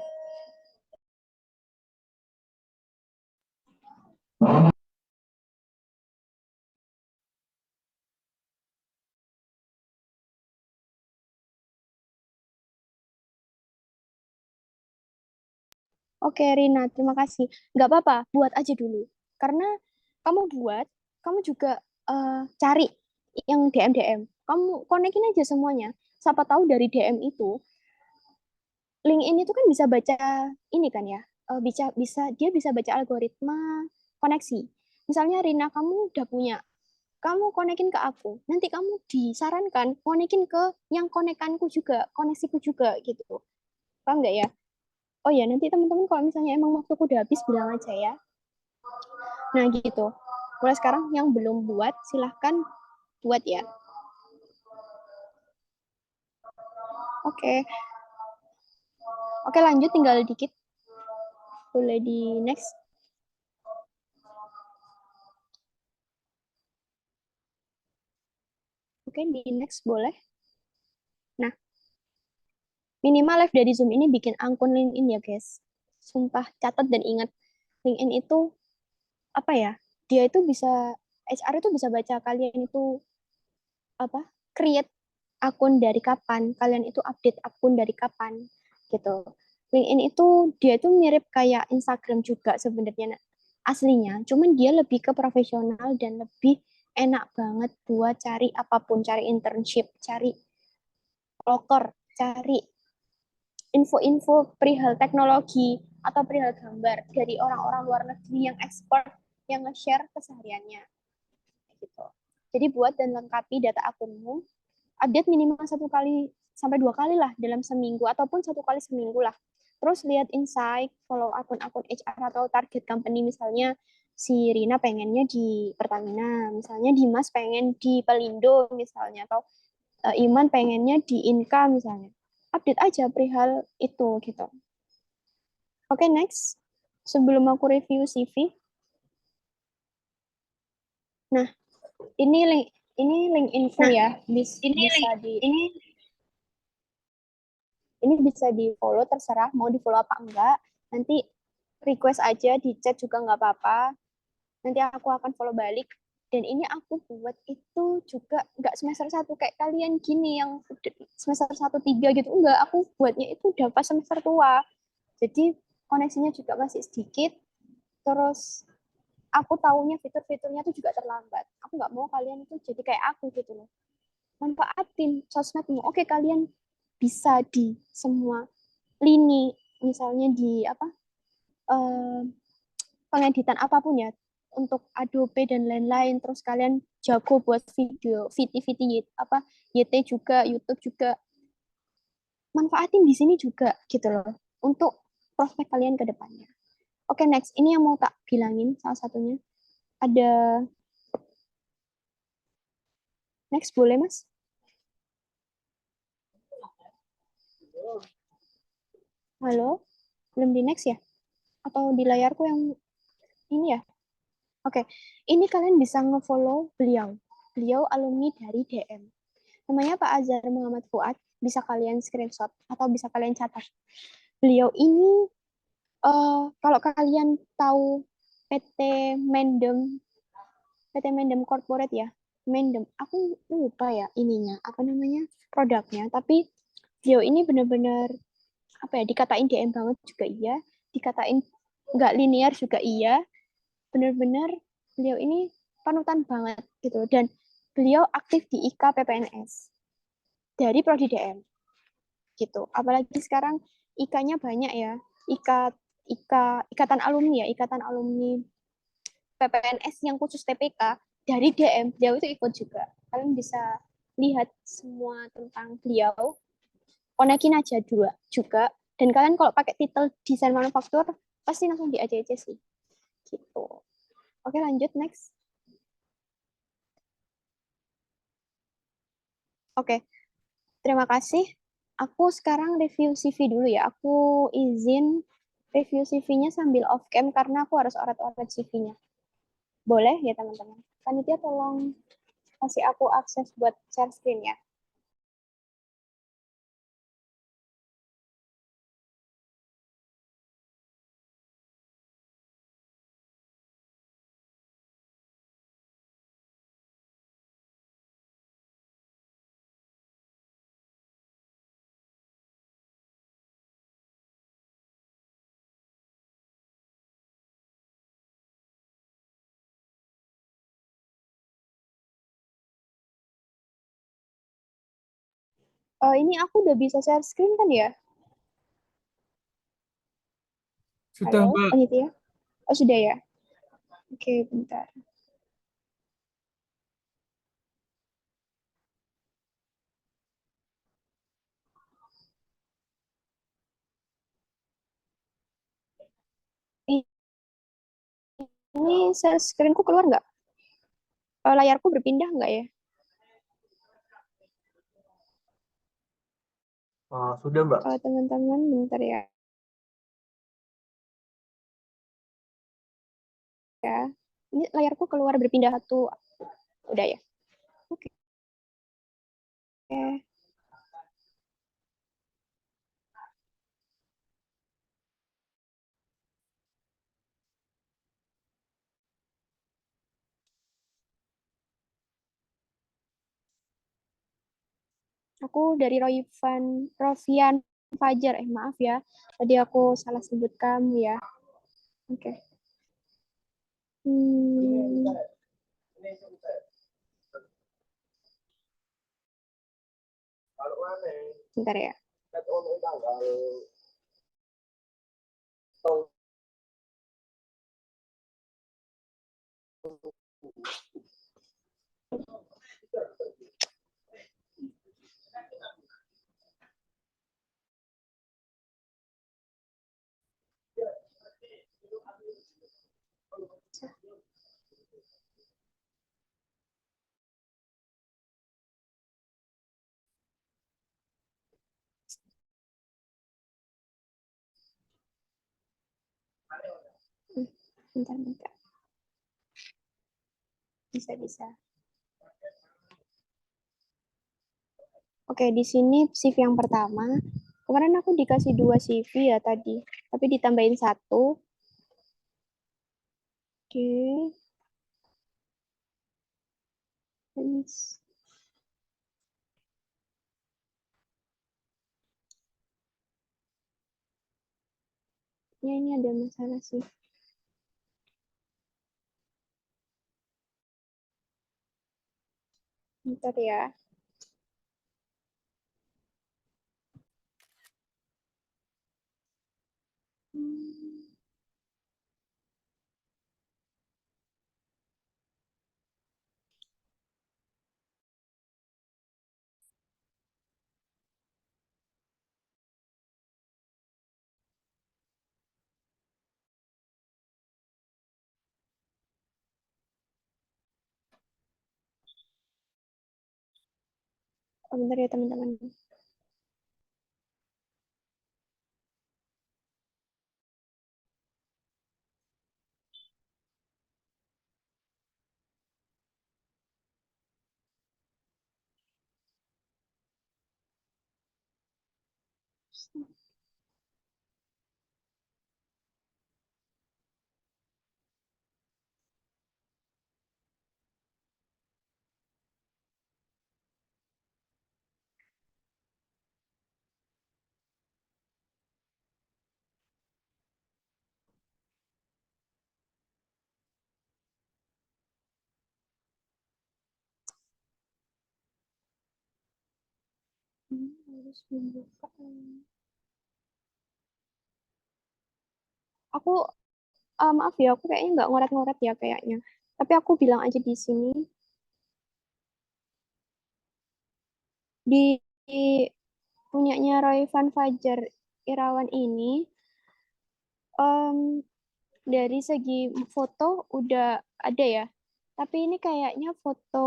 S5: Oke, Rina, terima kasih. Nggak apa-apa, buat aja dulu. Karena kamu buat, kamu juga cari yang DM-DM. Kamu konekin aja semuanya. Siapa tahu dari DM itu, LinkedIn itu kan bisa baca ini kan ya, dia bisa baca algoritma koneksi. Misalnya Rina, kamu udah punya, kamu konekin ke aku. Nanti kamu disarankan konekin ke yang konekanku juga, koneksiku juga gitu. Paham nggak ya? Oh ya, nanti teman-teman kalau misalnya emang waktuku udah habis bilang aja ya. Nah gitu. Mulai sekarang yang belum buat silahkan buat ya. Oke. Oke lanjut tinggal dikit. Boleh di next. Oke di next boleh. Nah minimal live dari Zoom ini bikin akun LinkedIn ya guys. Sumpah catat dan ingat. LinkedIn itu apa ya? Dia itu bisa HR itu bisa baca kalian itu apa? Create akun dari kapan, kalian itu update akun dari kapan gitu. LinkedIn itu dia itu mirip kayak Instagram juga sebenarnya aslinya, cuman dia lebih ke profesional dan lebih enak banget buat cari apapun, cari internship, cari loker, cari info-info perihal teknologi atau perihal gambar dari orang-orang luar negeri yang expert yang nge-share kesehariannya gitu. Jadi buat dan lengkapi data akunmu, update minimal 1 kali sampai 2 kali lah dalam seminggu ataupun 1 kali seminggu lah. Terus lihat insight, follow akun-akun HR atau target company, misalnya si Rina pengennya di Pertamina, misalnya Dimas pengen di Pelindo misalnya, atau Iman pengennya di Inka misalnya. Update aja perihal itu gitu. Oke, next. Sebelum aku review CV. Nah, ini link info ya. Bisa ini bisa di follow, terserah mau di follow apa enggak. Nanti request aja di chat juga nggak apa-apa. Nanti aku akan follow balik. Dan ini aku buat itu juga nggak semester 1 kayak kalian gini yang semester 1 3 gitu. Enggak, aku buatnya itu udah pas semester tua. Jadi koneksinya juga masih sedikit. Terus aku taunya fitur-fiturnya tuh juga terlambat. Aku nggak mau kalian itu jadi kayak aku gitu loh. Manfaatin sosmedmu. Oke, kalian bisa di semua lini, misalnya di apa eh, pengeditan apapun ya, untuk Adobe dan lain-lain. Terus kalian jago buat video, VT apa YT juga, YouTube juga. Manfaatin di sini juga gitu loh untuk prospek kalian ke depannya. Oke, next. Ini yang mau tak bilangin salah satunya. Ada next boleh, Mas? Halo? Belum di next ya? Atau di layarku yang ini ya? Oke, ini kalian bisa nge-follow beliau. Beliau alumni dari DM. Namanya Pak Azhar Muhammad Fuad. Bisa kalian screenshot atau bisa kalian catat. Beliau ini, kalau kalian tahu PT Mendem, PT Mendem Corporate ya, Mendem, aku lupa ya ininya, apa namanya, produknya. Tapi beliau ini benar-benar apa ya, dikatain DM banget juga iya, dikatain nggak linear juga iya, benar-benar beliau ini panutan banget gitu. Dan beliau aktif di IKA PPNS dari Prodi DM gitu. Apalagi sekarang IKA-nya banyak ya, IKA ikatan alumni ya, ikatan alumni PPNS yang khusus TPK dari DM, beliau itu ikut juga. Kalian bisa lihat semua tentang beliau, konekin aja dua juga. Dan kalian kalau pakai titel desain manufaktur pasti langsung di ACC sih gitu. Oke, lanjut next. Oke, terima kasih. Aku sekarang review CV dulu ya. Aku izin review CV-nya sambil off cam karena aku harus oret-oret CV-nya. Boleh ya teman-teman? Panitia tolong kasih aku akses buat share screen ya. Ini aku udah bisa share screen kan ya?
S6: Sudah,
S5: Halo,
S6: Mbak.
S5: panitia? Oh, sudah ya? Oke, bentar. Ini share screenku keluar nggak? Layarku berpindah nggak ya?
S1: Sudah, Mbak.
S5: Teman-teman, bentar ya. Ini layarku keluar berpindah satu. Udah ya? Oke. Aku dari Rofian Fajar. Maaf ya. Tadi aku salah sebut kamu ya. Oke. Hmm, bentar ya. Bentar. Bisa. Oke, di sini CV yang pertama. Kemarin aku dikasih 2 CV ya tadi, tapi ditambahin 1. Oke. Terus, ya ini ada masalah sih. Bentar ya. Hmm, bentar ya teman-teman. Harus membuka. Aku maaf ya, aku kayaknya nggak ngoret-ngoret ya kayaknya. Tapi aku bilang aja di sini di punyanya Roy Van Fajar Irawan ini em, dari segi foto udah ada ya. Tapi ini kayaknya foto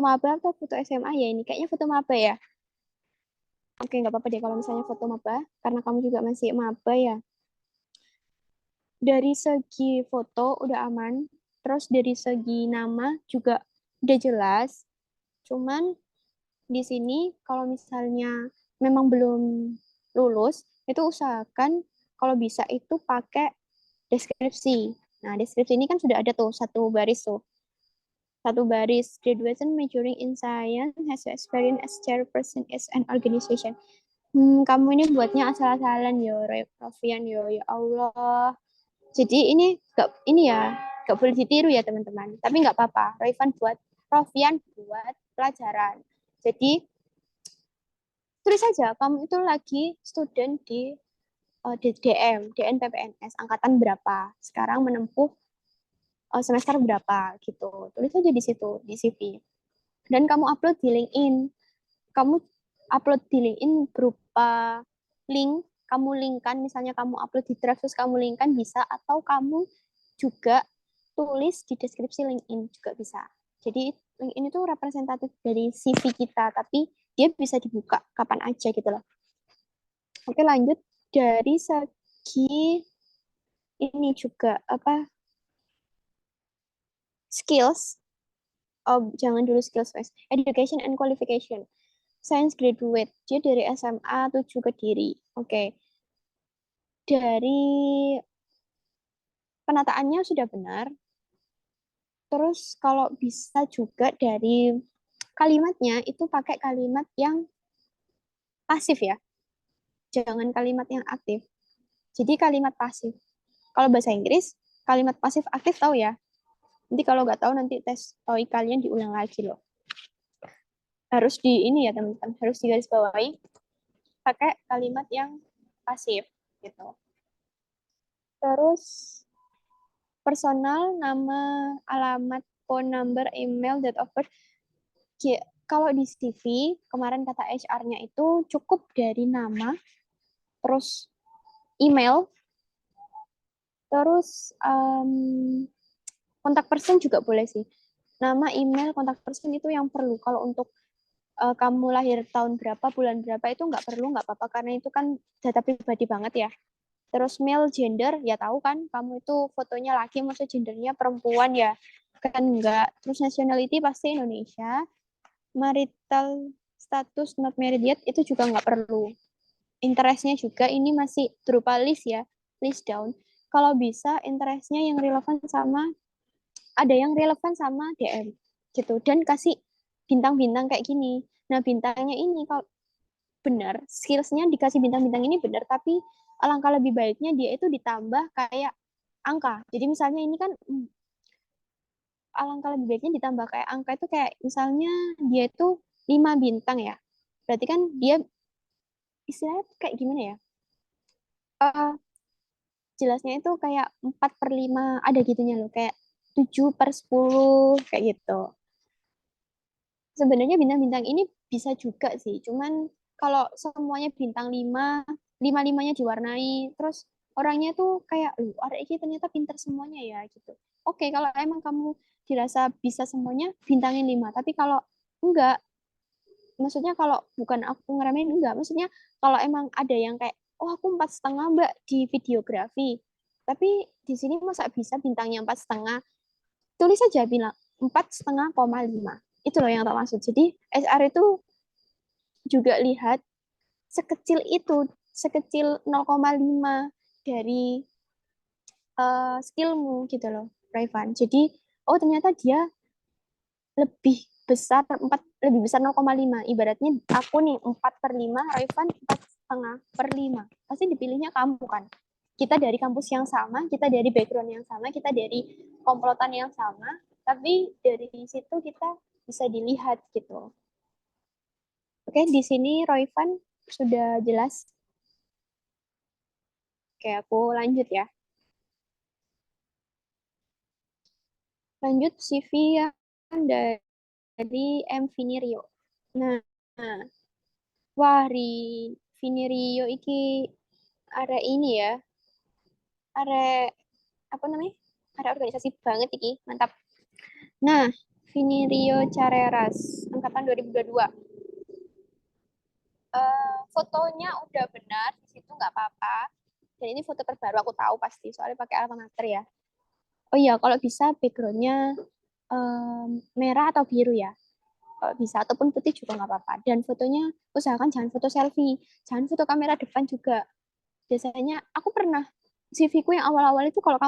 S5: maba atau foto SMA ya ini? Kayaknya foto maba ya. Oke, nggak apa-apa deh kalau misalnya foto maba, karena kamu juga masih maba ya. Dari segi foto udah aman, terus dari segi nama juga udah jelas. Cuman di sini kalau misalnya memang belum lulus, itu usahakan kalau bisa itu pakai deskripsi. Nah, deskripsi ini kan sudah ada tuh satu baris tuh. Satu baris, graduation majoring in science has experience as chairperson is an organization. Kamu ini buatnya asal-asalan yo, Rofian yo, ya Allah. Jadi ini ya gak boleh ditiru ya teman-teman. Tapi nggak apa-apa. Rofian buat pelajaran. Jadi tulis saja kamu itu lagi student di DNPPNS angkatan berapa. Sekarang menempuh semester berapa gitu. Tulis aja di situ di CV. Dan kamu upload di LinkedIn. Kamu upload di LinkedIn berupa link, kamu linkkan misalnya kamu upload di Drive terus kamu linkkan bisa atau kamu juga tulis di deskripsi LinkedIn juga bisa. Jadi LinkedIn itu representatif dari CV kita, tapi dia bisa dibuka kapan aja gitu loh. Oke, lanjut dari segi ini juga apa skills. Oh, jangan dulu skills guys. Education and qualification. Science graduate. Dia dari SMA 7 Kediri. Oke. Dari penataannya sudah benar. Terus kalau bisa juga dari kalimatnya itu pakai kalimat yang pasif ya, jangan kalimat yang aktif. Jadi kalimat pasif. Kalau bahasa Inggris, kalimat pasif aktif tahu ya. Nanti kalau nggak tahu nanti tes TOEIC kalian diulang lagi loh. Harus di ini ya teman-teman, harus digarisbawahi pakai kalimat yang pasif gitu. Terus personal, nama, alamat, phone number, email, date of birth. Kalau di CV, kemarin kata HR-nya itu cukup dari nama, terus email, terus kontak person juga boleh sih. Nama, email, kontak person itu yang perlu. Kalau untuk kamu lahir tahun berapa, bulan berapa itu nggak perlu, nggak apa-apa. Karena itu kan data pribadi banget ya. Terus male, gender, ya tahu kan, kamu itu fotonya laki, maksudnya gendernya perempuan ya. Kan enggak. Terus nationality pasti Indonesia. Marital status not married yet, itu juga nggak perlu. Interestnya juga ini masih berupa list ya, list down. Kalau bisa interestnya yang relevan sama, ada yang relevan sama DM gitu, dan kasih bintang-bintang kayak gini. Nah bintangnya ini kalau benar, skillsnya dikasih bintang-bintang ini benar, tapi alangkah lebih baiknya dia itu ditambah kayak angka. Jadi misalnya ini kan alangkah lebih baiknya ditambah kayak angka itu kayak misalnya dia itu 5 bintang ya. Berarti kan dia istilahnya kayak gimana ya? Uh, jelasnya itu kayak 4/5 ada gitunya loh, kayak 7/10 kayak gitu. Sebenarnya bintang-bintang ini bisa juga sih, cuman kalau semuanya bintang 5, 5-5-nya diwarnai, terus orangnya tuh kayak, ada ini ternyata pinter semuanya ya gitu. Oke, kalau emang kamu dirasa bisa semuanya, bintangin 5. Tapi kalau enggak, maksudnya kalau bukan aku ngeremehin, enggak. Maksudnya kalau emang ada yang kayak, oh aku 4,5 mbak di videografi, tapi di sini masa bisa bintangnya 4,5, tulis saja bilang 4,5,5. Itu loh yang tak maksud. Jadi SR itu juga lihat sekecil itu, sekecil 0,5 dari skillmu gitu loh, Raivan. Jadi, oh ternyata dia lebih besar 0,5. Ibaratnya aku nih 4/5, Raivan 4,5/5. Pasti dipilihnya kamu kan. Kita dari kampus yang sama, kita dari background yang sama, kita dari komplotan yang sama, tapi dari situ kita bisa dilihat gitu. Oke, di sini Royvan sudah jelas. Oke, aku lanjut ya. Lanjut CV yang dari M. Vinirio. Nah, wah, Vinirio iki ada ini ya. Ada apa namanya? Ada organisasi banget iki, mantap. Nah, Vinirio Chareras, angkatan 2022. Fotonya udah benar, di situ nggak apa-apa. Dan ini foto terbaru aku tahu pasti, soalnya pakai alma mater ya. Oh iya, kalau bisa backgroundnya merah atau biru ya. Kalau bisa, ataupun putih juga nggak apa-apa. Dan fotonya usahakan jangan foto selfie, jangan foto kamera depan juga. Biasanya aku pernah CV ku yang awal-awal itu, kalau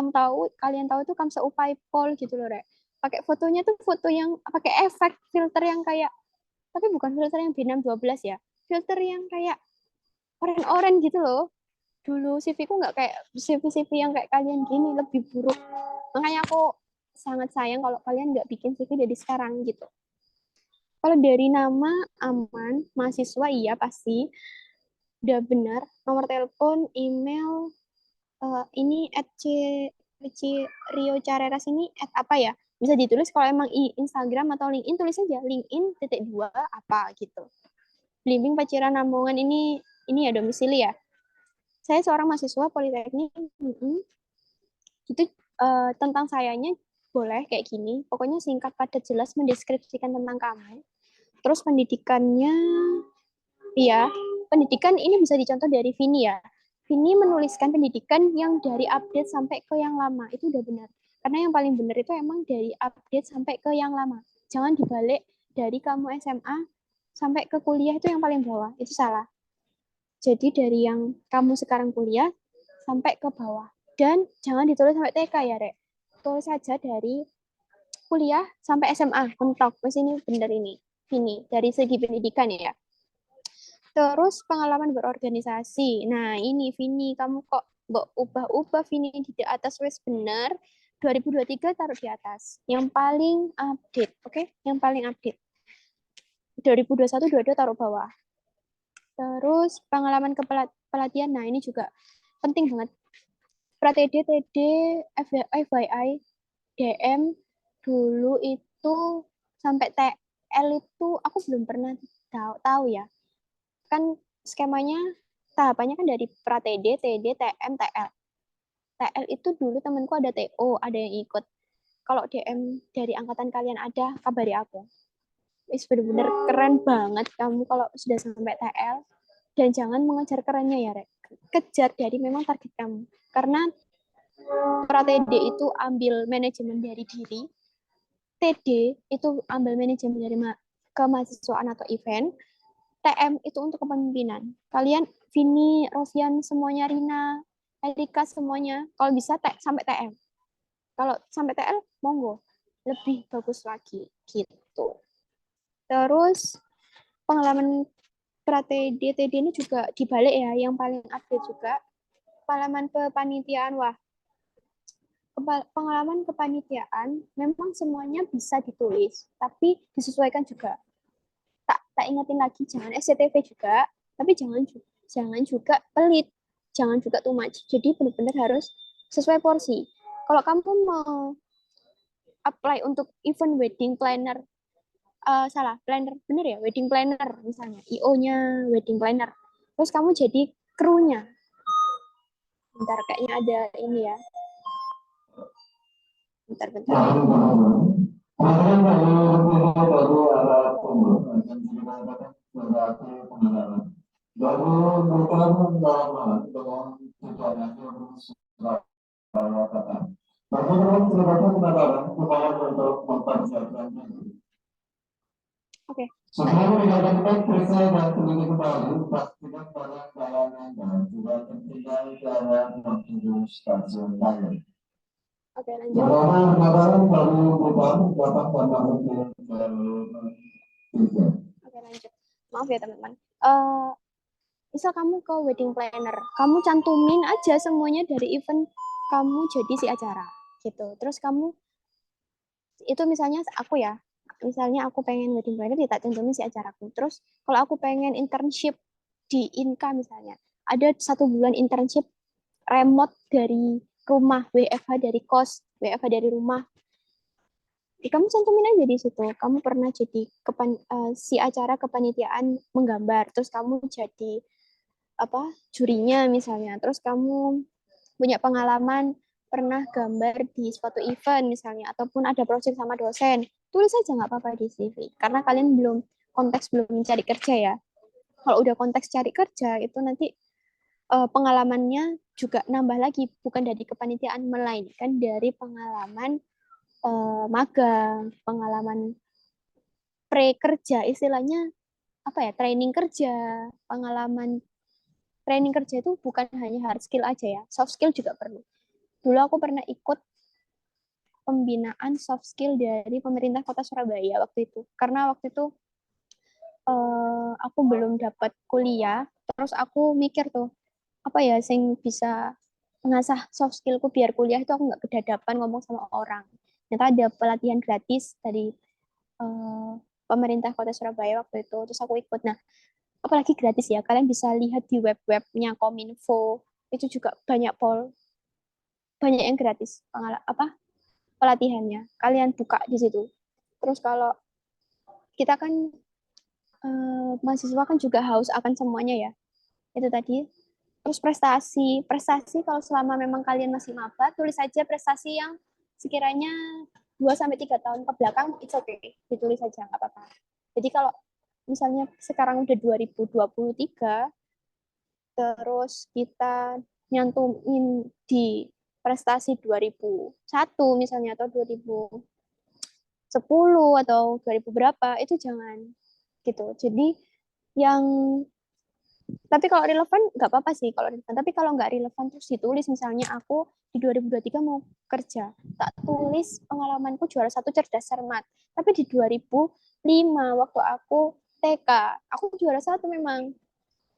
S5: kalian tahu itu Kamsa Upai Pol gitu loh, Rek. Pakai fotonya tuh foto yang pakai efek filter yang kayak, tapi bukan filter yang B612 ya. Filter yang kayak oren-oren gitu loh. Dulu CV-ku nggak kayak CV-CV yang kayak kalian gini, lebih buruk. Makanya aku sangat sayang kalau kalian nggak bikin CV dari sekarang gitu. Kalau dari nama aman, mahasiswa iya pasti udah benar. Nomor telepon, email, ini Rio Chareras ini apa ya? Bisa ditulis kalau emang Instagram atau LinkedIn, tulis aja LinkedIn.2 apa gitu. Blimbing Paciran Lamongan ini ya domisili ya. Saya seorang mahasiswa Politeknik. Itu tentang sayanya boleh kayak gini. Pokoknya singkat, padat, jelas mendeskripsikan tentang kamu. Terus pendidikannya, iya, pendidikan ini bisa dicontoh dari Vini ya. Vini menuliskan pendidikan yang dari update sampai ke yang lama. Itu udah benar. Karena yang paling benar itu emang dari update sampai ke yang lama. Jangan dibalik dari kamu SMA sampai ke kuliah itu yang paling bawah. Itu salah. Jadi dari yang kamu sekarang kuliah sampai ke bawah. Dan jangan ditulis sampai TK ya, Rek. Tulis saja dari kuliah sampai SMA, mentok. Wes ini bener ini. Vini, dari segi pendidikan ya. Terus pengalaman berorganisasi. Nah, ini Vini, kamu kok mbok ubah-ubah Vini di atas wes bener. 2023 taruh di atas. Yang paling update, oke? Yang paling update. 2021 22 taruh bawah. Terus pengalaman kepelatihan. Nah, ini juga penting banget. Pra-TD, TD, FYI, DM dulu itu sampai TL itu aku belum pernah tahu ya. Kan skemanya tahapannya kan dari pra-TD, TD, TM, TL. TL itu dulu temanku ada TO, ada yang ikut. Kalau DM dari angkatan kalian ada, kabari aku. Wis bener-bener keren banget kamu kalau sudah sampai TL. Dan jangan mengejar kerennya ya, Rek. Kejar dari memang target kamu. Karena pra-TD itu ambil manajemen dari diri, TD itu ambil manajemen dari kemahasiswaan atau event, TM itu untuk kepemimpinan. Kalian, Vini, Rofian, semuanya, Rina, Erika, semuanya, kalau bisa sampai TM. Kalau sampai TL, monggo. Lebih bagus lagi, gitu. Terus, pengalaman pra-TD, TD ini juga dibalik ya, yang paling update juga. Pengalaman kepanitiaan, wah, pengalaman kepanitiaan memang semuanya bisa ditulis, tapi disesuaikan juga. Tak ingetin lagi, jangan SCTV juga, tapi jangan juga pelit, jangan juga too much. Jadi benar-benar harus sesuai porsi. Kalau kamu mau apply untuk event wedding planner, salah, planner, bener ya, wedding planner misalnya, IO-nya wedding planner, terus kamu jadi krunya. Bentar, kayaknya ada ini ya. Bentar. Oke.
S7: Sebelum menjalankan periksa dan teliti kembali, pastikan barang bawaan Anda sudah tertinggal dalam waktu stasiun lain.
S5: Oke, lanjut.
S7: Barang baru perubahan dapat pada mungkin
S5: Oke, lanjut. Maaf ya teman-teman. Misal kamu ke wedding planner, kamu cantumin aja semuanya dari event kamu jadi si acara, gitu. Terus kamu, itu misalnya aku pengen wedding planner, ya tak cantumin si acaraku. Terus kalau aku pengen internship di Inka misalnya, ada 1 bulan internship remote dari rumah, WFH dari kos, WFH dari rumah. Kamu cantumin aja di situ. Kamu pernah jadi si acara kepanitiaan menggambar, terus kamu jadi jurinya misalnya. Terus kamu punya pengalaman pernah gambar di suatu event misalnya, ataupun ada project sama dosen, tulis aja nggak apa-apa di CV. Karena kalian belum mencari kerja ya. Kalau udah konteks cari kerja itu nanti pengalamannya juga nambah lagi, bukan dari kepanitiaan, melainkan dari pengalaman magang, pengalaman pre-kerja, istilahnya training kerja. Pengalaman training kerja itu bukan hanya hard skill aja ya, soft skill juga perlu. Dulu aku pernah ikut pembinaan soft skill dari pemerintah Kota Surabaya waktu itu. Karena waktu itu aku belum dapat kuliah, terus aku mikir tuh, apa ya sing bisa mengasah soft skillku biar kuliah itu aku nggak kedadapan ngomong sama orang. Ternyata ada pelatihan gratis dari pemerintah Kota Surabaya waktu itu, terus aku ikut. Nah, apalagi gratis ya, kalian bisa lihat di webnya Kominfo, itu juga banyak yang gratis pelatihannya, kalian buka di situ. Terus kalau kita kan mahasiswa kan juga haus akan semuanya ya, itu tadi. Terus prestasi kalau selama memang kalian masih maba, tulis aja prestasi yang sekiranya 2-3 tahun ke belakang, it's okay, ditulis aja, nggak apa-apa. Jadi kalau misalnya sekarang udah 2023, terus kita nyantumin di prestasi 2001 misalnya, atau 2010 atau 2000 berapa, itu jangan gitu. Jadi yang tapi kalau relevan nggak apa-apa sih kalau relevan, tapi kalau nggak relevan terus ditulis, misalnya aku di 2023 mau kerja, tak tulis pengalamanku juara 1 cerdas cermat, tapi di 2000 5 waktu aku TK. Aku juara 1 memang.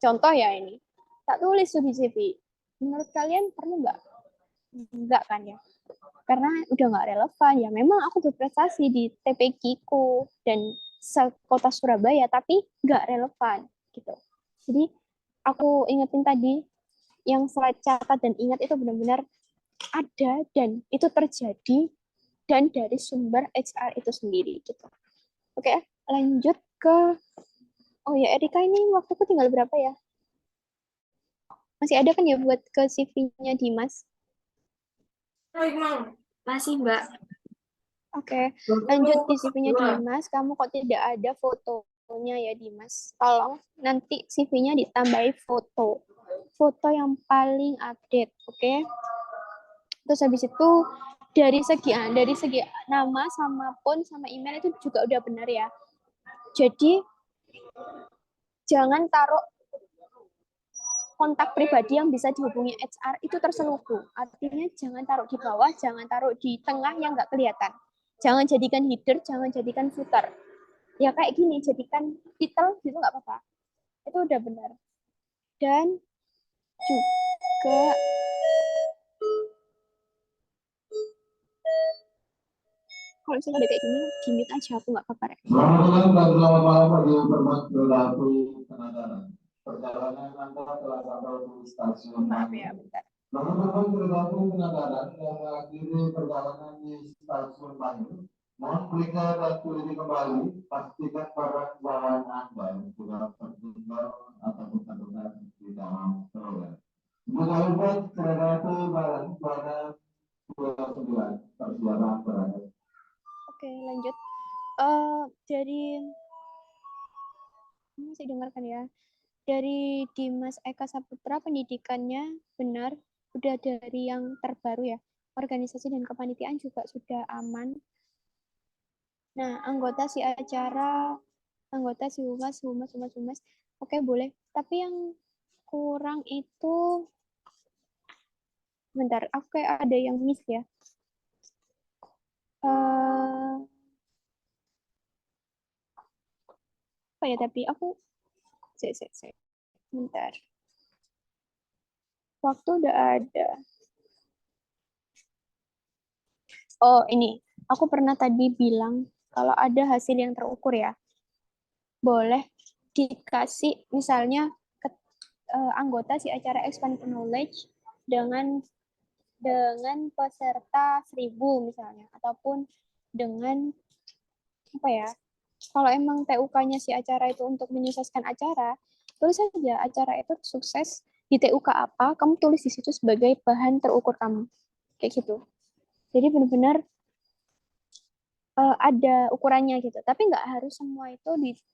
S5: Contoh ya ini. Tak tulis tuh di CV. Menurut kalian perlu nggak? Enggak kan ya? Karena udah nggak relevan ya. Memang aku berprestasi di TPQ ku dan sekota Surabaya, tapi nggak relevan gitu. Jadi aku ingetin tadi yang saya catat dan ingat itu benar-benar ada dan itu terjadi dan dari sumber HR itu sendiri gitu. Oke, lanjut ke oh ya Erika, ini waktuku tinggal berapa ya? Masih ada kan ya buat ke CV-nya Dimas?
S2: Masih, Mbak.
S5: Oke, lanjut di CV-nya Dimas. Kamu kok tidak ada fotonya ya Dimas? Tolong nanti CV-nya ditambahi foto. Foto yang paling update, oke? Terus habis itu dari segi nama sama pun sama email itu juga udah benar ya. Jadi jangan taruh kontak pribadi yang bisa dihubungi HR itu terselubung. Artinya jangan taruh di bawah, jangan taruh di tengah yang nggak kelihatan. Jangan jadikan header, jangan jadikan footer. Ya kayak gini, jadikan title gitu nggak apa-apa. Itu udah benar. Dan juga kalau misalnya ada kayak gini, di-mute aja, aku nggak apa-apa.
S7: Selamat datang dan selamat malam bagi Permas Berlaku Penadaran. Perjalanan Anda telah sampai di stasiun
S5: Maaf
S7: Mangga.
S5: ya, bentar.
S7: Teman-teman berlaku penadaran yang mengakhiri perjalanan di stasiun Mangga, mohon kliknya dan pilih kembali. Pastikan barang bawaan Anda sudah tertinggal ataupun terdengar di dalam stroller. Jangan lupa kereta itu barang warna 29 persiapan berada.
S5: Oke, lanjut. Dari masih dengarkan ya. Dari Dimas Eka Saputra, pendidikannya benar, udah dari yang terbaru ya. Organisasi dan kepanitiaan juga sudah aman. Nah, anggota si acara, anggota si humas, humas. Oke, boleh. Tapi yang kurang itu, bentar, aku kayak ada yang miss ya. Apa ya, tapi aku, bentar. Waktu udah ada. Oh, ini. Aku pernah tadi bilang kalau ada hasil yang terukur ya, boleh dikasih misalnya ke anggota si acara expand knowledge dengan peserta 1000 misalnya, ataupun dengan apa ya, kalau emang TUK-nya si acara itu untuk menyukseskan acara, tulis saja acara itu sukses di TUK apa, kamu tulis di situ sebagai bahan terukur kamu, kayak gitu. Jadi benar-benar ada ukurannya gitu. Tapi nggak harus semua itu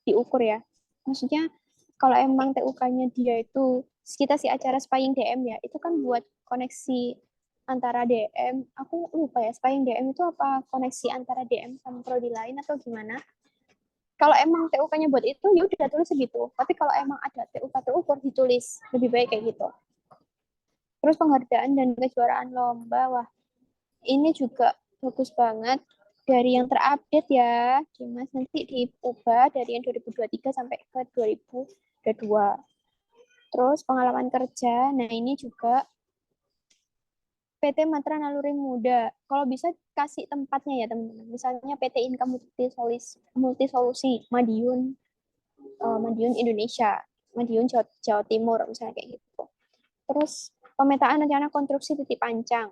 S5: diukur ya. Maksudnya kalau emang TUK-nya dia itu kita si acara spying DM ya, itu kan buat koneksi antara DM. Aku lupa ya, spying DM itu apa koneksi antara DM sama prodi lain atau gimana. Kalau emang TUK-nya buat itu, ya udah tulis segitu. Tapi kalau emang ada TUK terukur, ditulis. Lebih baik kayak gitu. Terus penghargaan dan kejuaraan lomba, wah ini juga bagus banget. Dari yang terupdate ya, Dimas nanti diubah dari yang 2023 sampai ke 2022. Terus pengalaman kerja, nah ini juga PT Matra Naluri Muda. Kalau bisa kasih tempatnya ya teman-teman. Misalnya PT Income Multisolusi Madiun, Madiun Indonesia, Madiun Jawa Timur misalnya kayak gitu. Terus pemetaan rencana konstruksi titik pancang.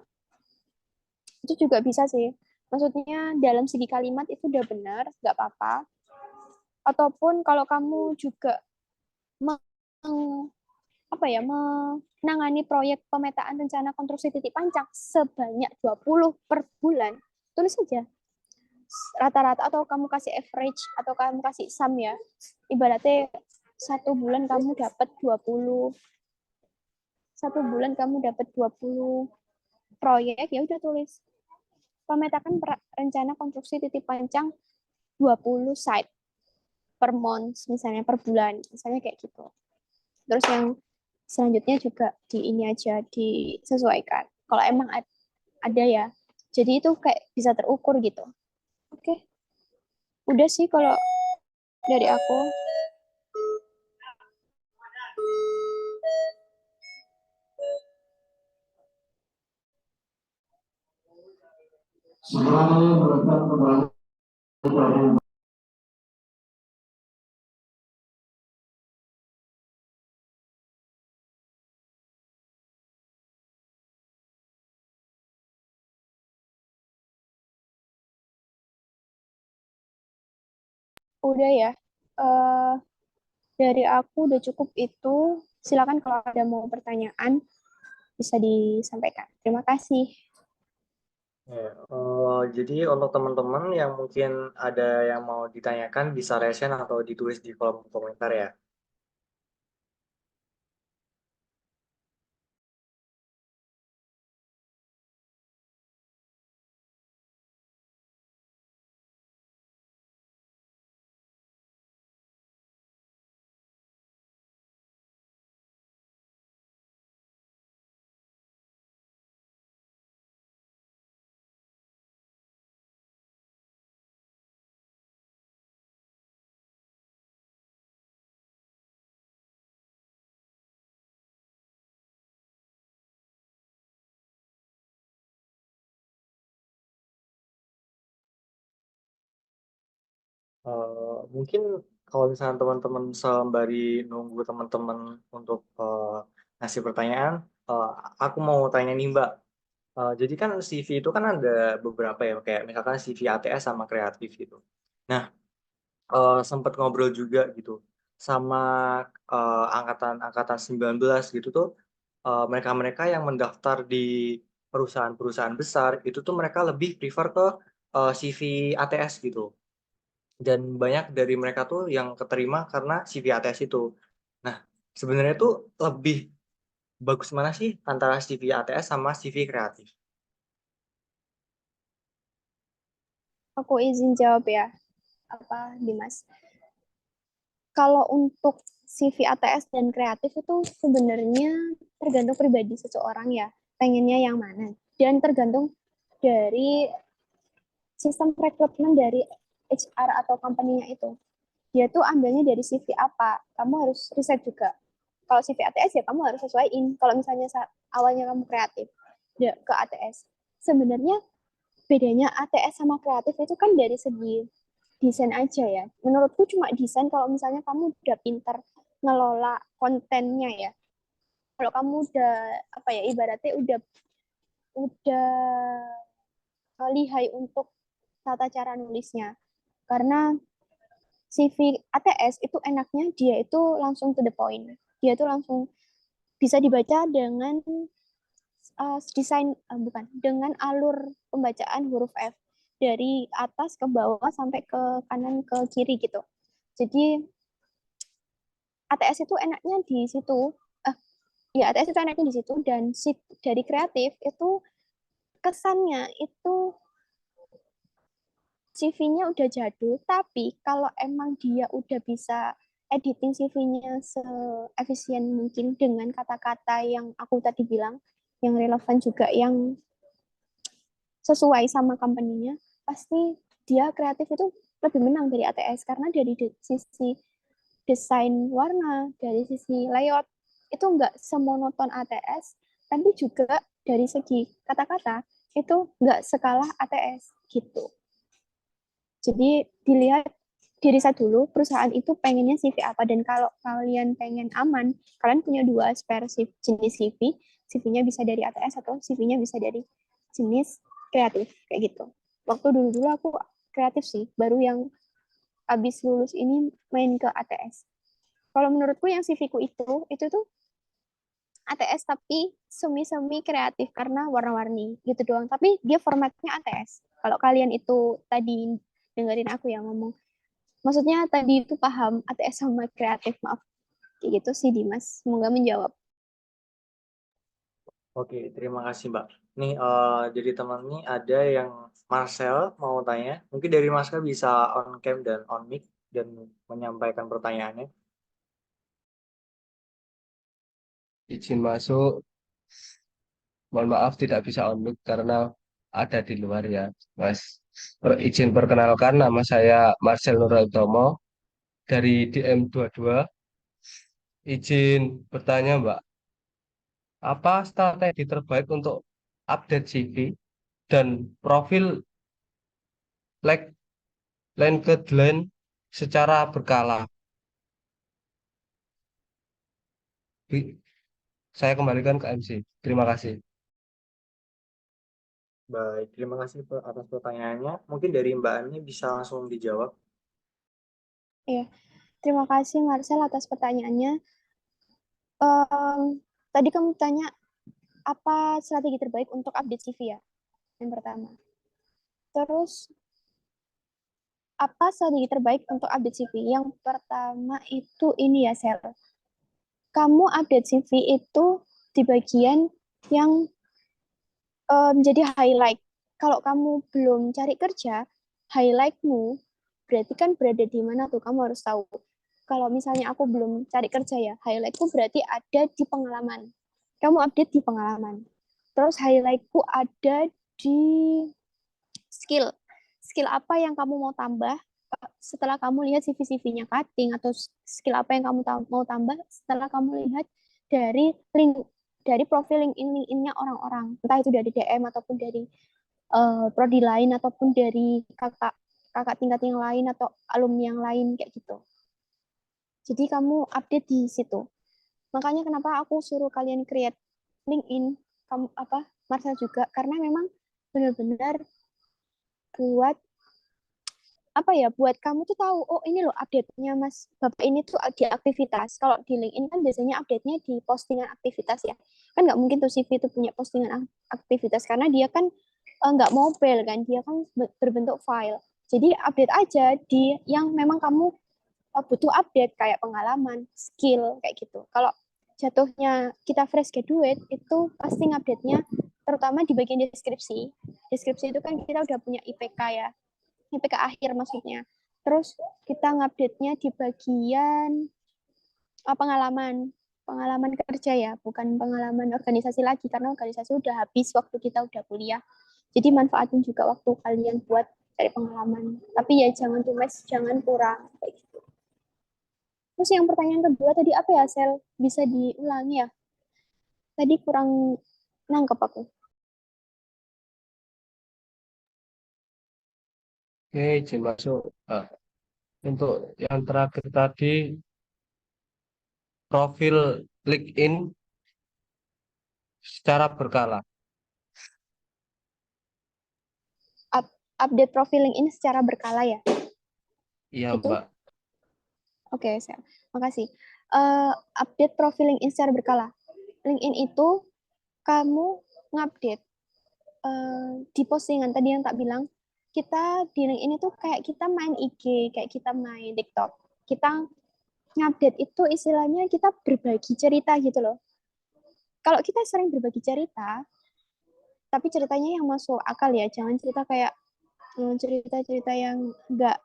S5: Itu juga bisa sih. Maksudnya dalam segi kalimat itu udah benar, nggak apa-apa. Ataupun kalau kamu juga menangani proyek pemetaan rencana konstruksi titik pancang sebanyak 20 per bulan, tulis saja rata-rata atau kamu kasih average atau kamu kasih sum ya. Ibaratnya 1 bulan kamu dapat 20. 1 bulan kamu dapat 20 proyek, ya udah tulis pemetaan rencana konstruksi titik pancang 20 site per month, misalnya per bulan, misalnya kayak gitu. Terus yang selanjutnya juga di ini aja disesuaikan. Kalau emang ada ya, jadi itu kayak bisa terukur gitu. Oke, udah sih kalau dari aku.
S7: Semuanya berdatang kembali dari
S5: Udah ya. Eh dari aku udah cukup itu. Silakan kalau ada mau pertanyaan bisa disampaikan. Terima kasih.
S1: Ya, jadi untuk teman-teman yang mungkin ada yang mau ditanyakan bisa resen atau ditulis di kolom komentar ya. Mungkin kalau misalnya teman-teman sembari nunggu teman-teman untuk ngasih pertanyaan, eh, aku mau tanya nih Mbak. Jadi kan CV itu kan ada beberapa ya, kayak misalkan CV ATS sama kreatif gitu. Nah, sempat ngobrol juga gitu sama angkatan 19 gitu tuh, mereka-mereka yang mendaftar di perusahaan-perusahaan besar itu tuh mereka lebih prefer ke CV ATS gitu. Dan banyak dari mereka tuh yang keterima karena CV ATS itu. Nah, sebenarnya tuh lebih bagus mana sih antara CV ATS sama CV kreatif?
S5: Aku izin jawab ya, apa Dimas? Kalau untuk CV ATS dan kreatif itu sebenarnya tergantung pribadi seseorang ya, pengennya yang mana. Dan tergantung dari sistem rekrutmen dari HR atau company-nya itu. Dia tuh ambilnya dari CV apa. Kamu harus riset juga. Kalau CV ATS ya kamu harus sesuaiin. Kalau misalnya awalnya kamu kreatif ya ke ATS. Sebenarnya bedanya ATS sama kreatif itu kan dari segi desain aja ya. Menurutku cuma desain kalau misalnya kamu udah pinter ngelola kontennya ya. Kalau kamu udah apa ya ibaratnya udah lihai untuk tata cara nulisnya. Karena CV ATS itu enaknya dia itu langsung to the point. Dia itu langsung bisa dibaca dengan desain bukan dengan alur pembacaan huruf F dari atas ke bawah sampai ke kanan ke kiri gitu. Jadi ATS itu enaknya di situ. Eh, ya ATS itu enaknya di situ dan dari kreatif itu kesannya itu CV-nya udah jadul, tapi kalau emang dia udah bisa editing CV-nya seefisien mungkin dengan kata-kata yang aku tadi bilang, yang relevan juga, yang sesuai sama company-nya, pasti dia kreatif itu lebih menang dari ATS karena dari sisi desain warna, dari sisi layout itu nggak semonoton ATS, tapi juga dari segi kata-kata itu nggak sekalah ATS gitu. Jadi dilihat diri saya dulu perusahaan itu pengennya CV apa dan kalau kalian pengen aman, kalian punya dua spare jenis CV, CV-nya bisa dari ATS atau CV-nya bisa dari jenis kreatif kayak gitu. Waktu dulu-dulu aku kreatif sih, baru yang habis lulus ini main ke ATS. Kalau menurutku yang CV-ku itu tuh ATS tapi semi-semi kreatif karena warna-warni gitu doang. Tapi dia formatnya ATS. Kalau kalian itu tadi dengerin aku yang ngomong, maksudnya tadi itu paham ATS sama kreatif, maaf. Kayak gitu sih Dimas. Semoga menjawab.
S1: Oke, terima kasih Mbak. Nih, jadi teman nih ada yang Marcel mau tanya. Mungkin dari Marcel bisa on cam dan on mic dan menyampaikan pertanyaannya.
S8: Izin masuk, mohon maaf tidak bisa on mic karena ada di luar ya, Mas. Izin perkenalkan, nama saya Marcel Nuratomo, dari DM22. Izin bertanya, Mbak, apa strategi terbaik untuk update CV dan profil like LinkedIn secara berkala? Saya kembalikan ke MC. Terima kasih.
S1: Baik, terima kasih atas pertanyaannya. Mungkin dari Mbak Ani bisa langsung dijawab.
S5: Iya, terima kasih Marcel atas pertanyaannya. Tadi kamu tanya apa strategi terbaik untuk update CV ya, yang pertama. Terus apa strategi terbaik untuk update CV? Yang pertama itu ini ya, Sel. Kamu update CV itu di bagian yang menjadi highlight. Kalau kamu belum cari kerja, highlightmu berarti kan berada di mana tuh? Kamu harus tahu. Kalau misalnya aku belum cari kerja ya, highlightku berarti ada di pengalaman. Kamu update di pengalaman. Terus highlightku ada di skill. Skill apa yang kamu mau tambah setelah kamu lihat CV-CV-nya cutting, atau skill apa yang kamu mau tambah setelah kamu lihat dari profil LinkedIn-nya orang-orang, entah itu dari DM ataupun dari prodi lain ataupun dari kakak tingkat yang lain atau alumni yang lain kayak gitu. Jadi kamu update di situ. Makanya kenapa aku suruh kalian create LinkedIn, kamu Marcel juga, karena memang benar-benar buat buat kamu tuh tahu, oh ini loh update-nya Mas Bapak ini tuh di aktivitas. Kalau di LinkedIn kan biasanya update-nya di postingan aktivitas ya. Kan nggak mungkin tuh CV itu punya postingan aktivitas karena dia kan nggak mobile kan, dia kan berbentuk file. Jadi update aja di yang memang kamu butuh update, kayak pengalaman, skill, kayak gitu. Kalau jatuhnya kita fresh graduate, itu pasti update-nya terutama di bagian deskripsi. Deskripsi itu kan kita udah punya IPK ya, IPK akhir maksudnya. Terus kita ngupdate-nya di bagian pengalaman kerja ya, bukan pengalaman organisasi lagi, karena organisasi udah habis waktu kita udah kuliah. Jadi manfaatin juga waktu kalian buat cari pengalaman. Tapi ya jangan tulis, jangan kurang kayak gitu. Terus yang pertanyaan kedua tadi apa ya, Sel? Bisa diulangi ya? Tadi kurang nangkep aku.
S8: Oke, izin masuk. Untuk yang terakhir tadi, profil LinkedIn secara berkala.
S5: Update profil LinkedIn secara berkala ya?
S8: Iya,
S5: Itu?
S8: Mbak.
S5: Oke, Sel. Makasih. Update profil LinkedIn secara berkala. LinkedIn itu kamu ngupdate di postingan tadi yang tak bilang, kita di LinkedIn itu kayak kita main IG, kayak kita main TikTok. Kita ngupdate itu istilahnya kita berbagi cerita gitu loh. Kalau kita sering berbagi cerita, tapi ceritanya yang masuk akal ya, jangan cerita kayak cerita-cerita yang nggak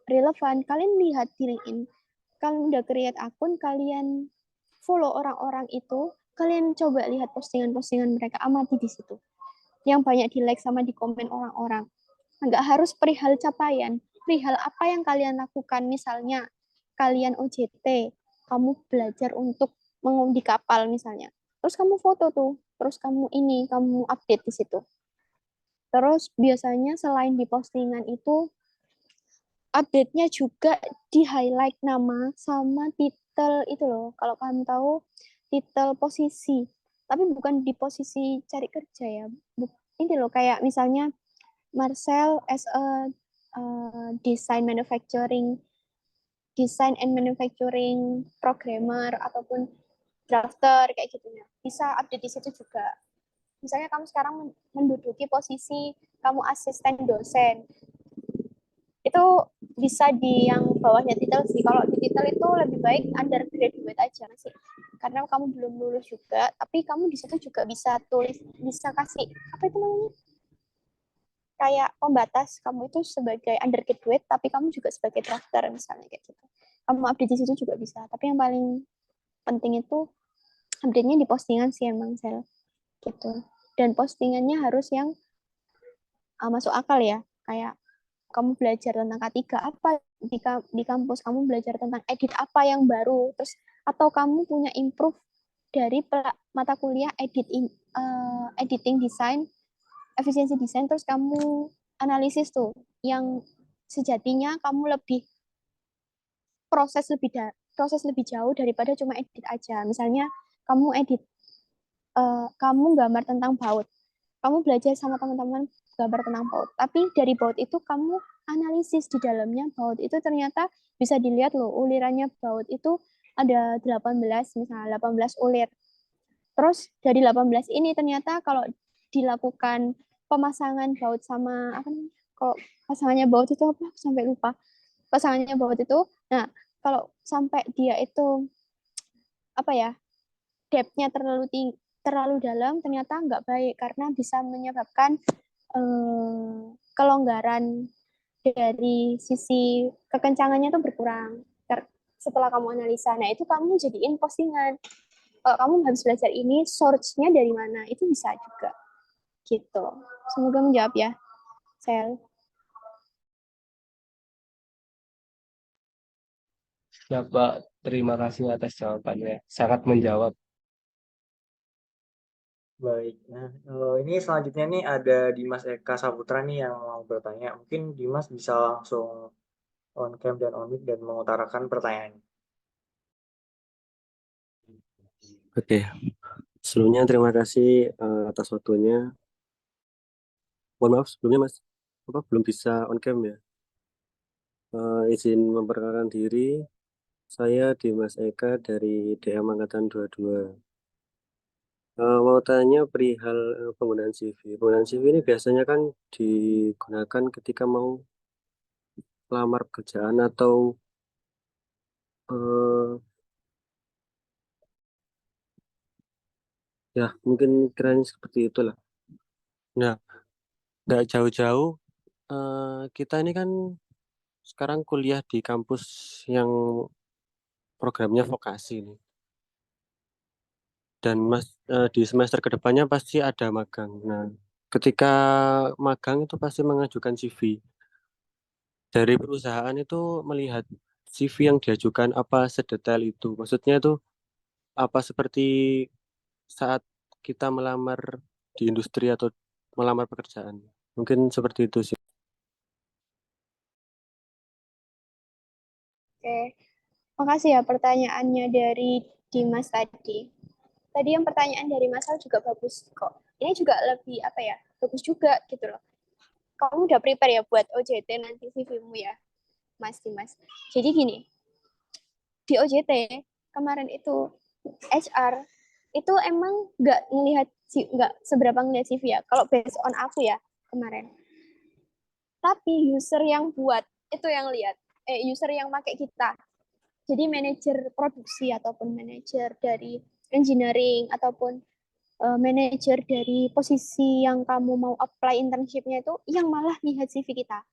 S5: relevan. Kalian lihat di LinkedIn, kalian udah create akun, kalian follow orang-orang itu, kalian coba lihat postingan-postingan mereka, amati di situ. Yang banyak di like sama di komen orang-orang. Nggak harus perihal capaian, perihal apa yang kalian lakukan. Misalnya, kalian OJT, kamu belajar untuk mengemudi kapal misalnya. Terus kamu foto tuh, terus kamu update di situ. Terus biasanya selain di postingan itu, update-nya juga di highlight nama sama titel itu loh. Kalau kamu tahu titel posisi, tapi bukan di posisi cari kerja ya. Ini loh kayak misalnya Marcel as a design and manufacturing programmer ataupun drafter kayak gitu ya. Bisa update di situ juga. Misalnya kamu sekarang menduduki posisi kamu asisten dosen, itu bisa di yang bawahnya titel sih. Kalau di titel itu lebih baik undergraduate aja sih, karena kamu belum lulus juga, tapi kamu di situ juga bisa tulis, bisa kasih apa itu namanya, kayak pembatas kamu itu sebagai undergraduate tapi kamu juga sebagai drafter misalnya kayak gitu. Kamu update di situ juga bisa, tapi yang paling penting itu update-nya di postingan sih emang, Sel, gitu. Dan postingannya harus yang masuk akal ya, kayak kamu belajar tentang K3 apa di kampus kamu belajar tentang edit apa yang baru, terus atau kamu punya improve dari mata kuliah editing design, efisiensi desain, terus kamu analisis tuh yang sejatinya kamu lebih proses lebih jauh daripada cuma edit aja. Misalnya kamu edit kamu gambar tentang baut, kamu belajar sama teman-teman gambar tentang baut, tapi dari baut itu kamu analisis di dalamnya baut itu ternyata bisa dilihat loh, ulirannya baut itu ada 18, misalnya 18 ulir. Terus dari 18 ini ternyata kalau dilakukan pemasangan baut sama apa namanya? Kalau pasangannya baut itu apa? Sampai lupa. Pasangannya baut itu, nah kalau sampai dia itu apa ya? Depth-nya terlalu dalam, ternyata nggak baik karena bisa menyebabkan kelonggaran dari sisi kekencangannya itu berkurang setelah kamu analisa. Nah, itu kamu jadiin postingan. Kalau kamu habis belajar ini, source-nya dari mana? Itu bisa juga. Gitu. Semoga menjawab ya, Sel.
S8: Ya, Pak, terima kasih atas jawabannya. Sangat menjawab.
S1: Baik, nah ini selanjutnya nih ada Dimas Eka Saputra nih yang mau bertanya. Mungkin Dimas bisa langsung on cam dan on mic dan mengutarakan pertanyaannya.
S9: Oke, sebelumnya terima kasih atas waktunya. Mohon maaf sebelumnya Mas, belum bisa on cam ya. Izin memperkenalkan diri, saya Dimas Eka dari DM Angkatan 22. Mau tanya perihal penggunaan CV. Penggunaan CV ini biasanya kan digunakan ketika mau lamar pekerjaan atau eh, ya mungkin kiranya seperti itulah. Nah, nggak jauh-jauh, kita ini kan sekarang kuliah di kampus yang programnya vokasi nih. Dan di semester kedepannya pasti ada magang. Nah, ketika magang itu pasti mengajukan CV. Dari perusahaan itu melihat CV yang diajukan apa sedetail itu. Maksudnya itu apa seperti saat kita melamar di industri atau melamar pekerjaan. Mungkin seperti itu sih.
S5: Oke. Makasih ya pertanyaannya dari Dimas tadi. Tadi yang pertanyaan dari Mas Al juga bagus kok. Ini juga lebih apa ya? Bagus juga gitu loh. Kamu udah prepare ya buat OJT nanti CV-mu ya, Mas Dimas. Jadi gini, di OJT kemarin itu HR itu emang nggak seberapa ngelihat CV ya. Kalau based on aku ya kemarin. Tapi user yang buat itu yang lihat. User yang pakai kita. Jadi manajer produksi ataupun manajer dari engineering ataupun manajer dari posisi yang kamu mau apply internship-nya itu yang malah lihat CV kita.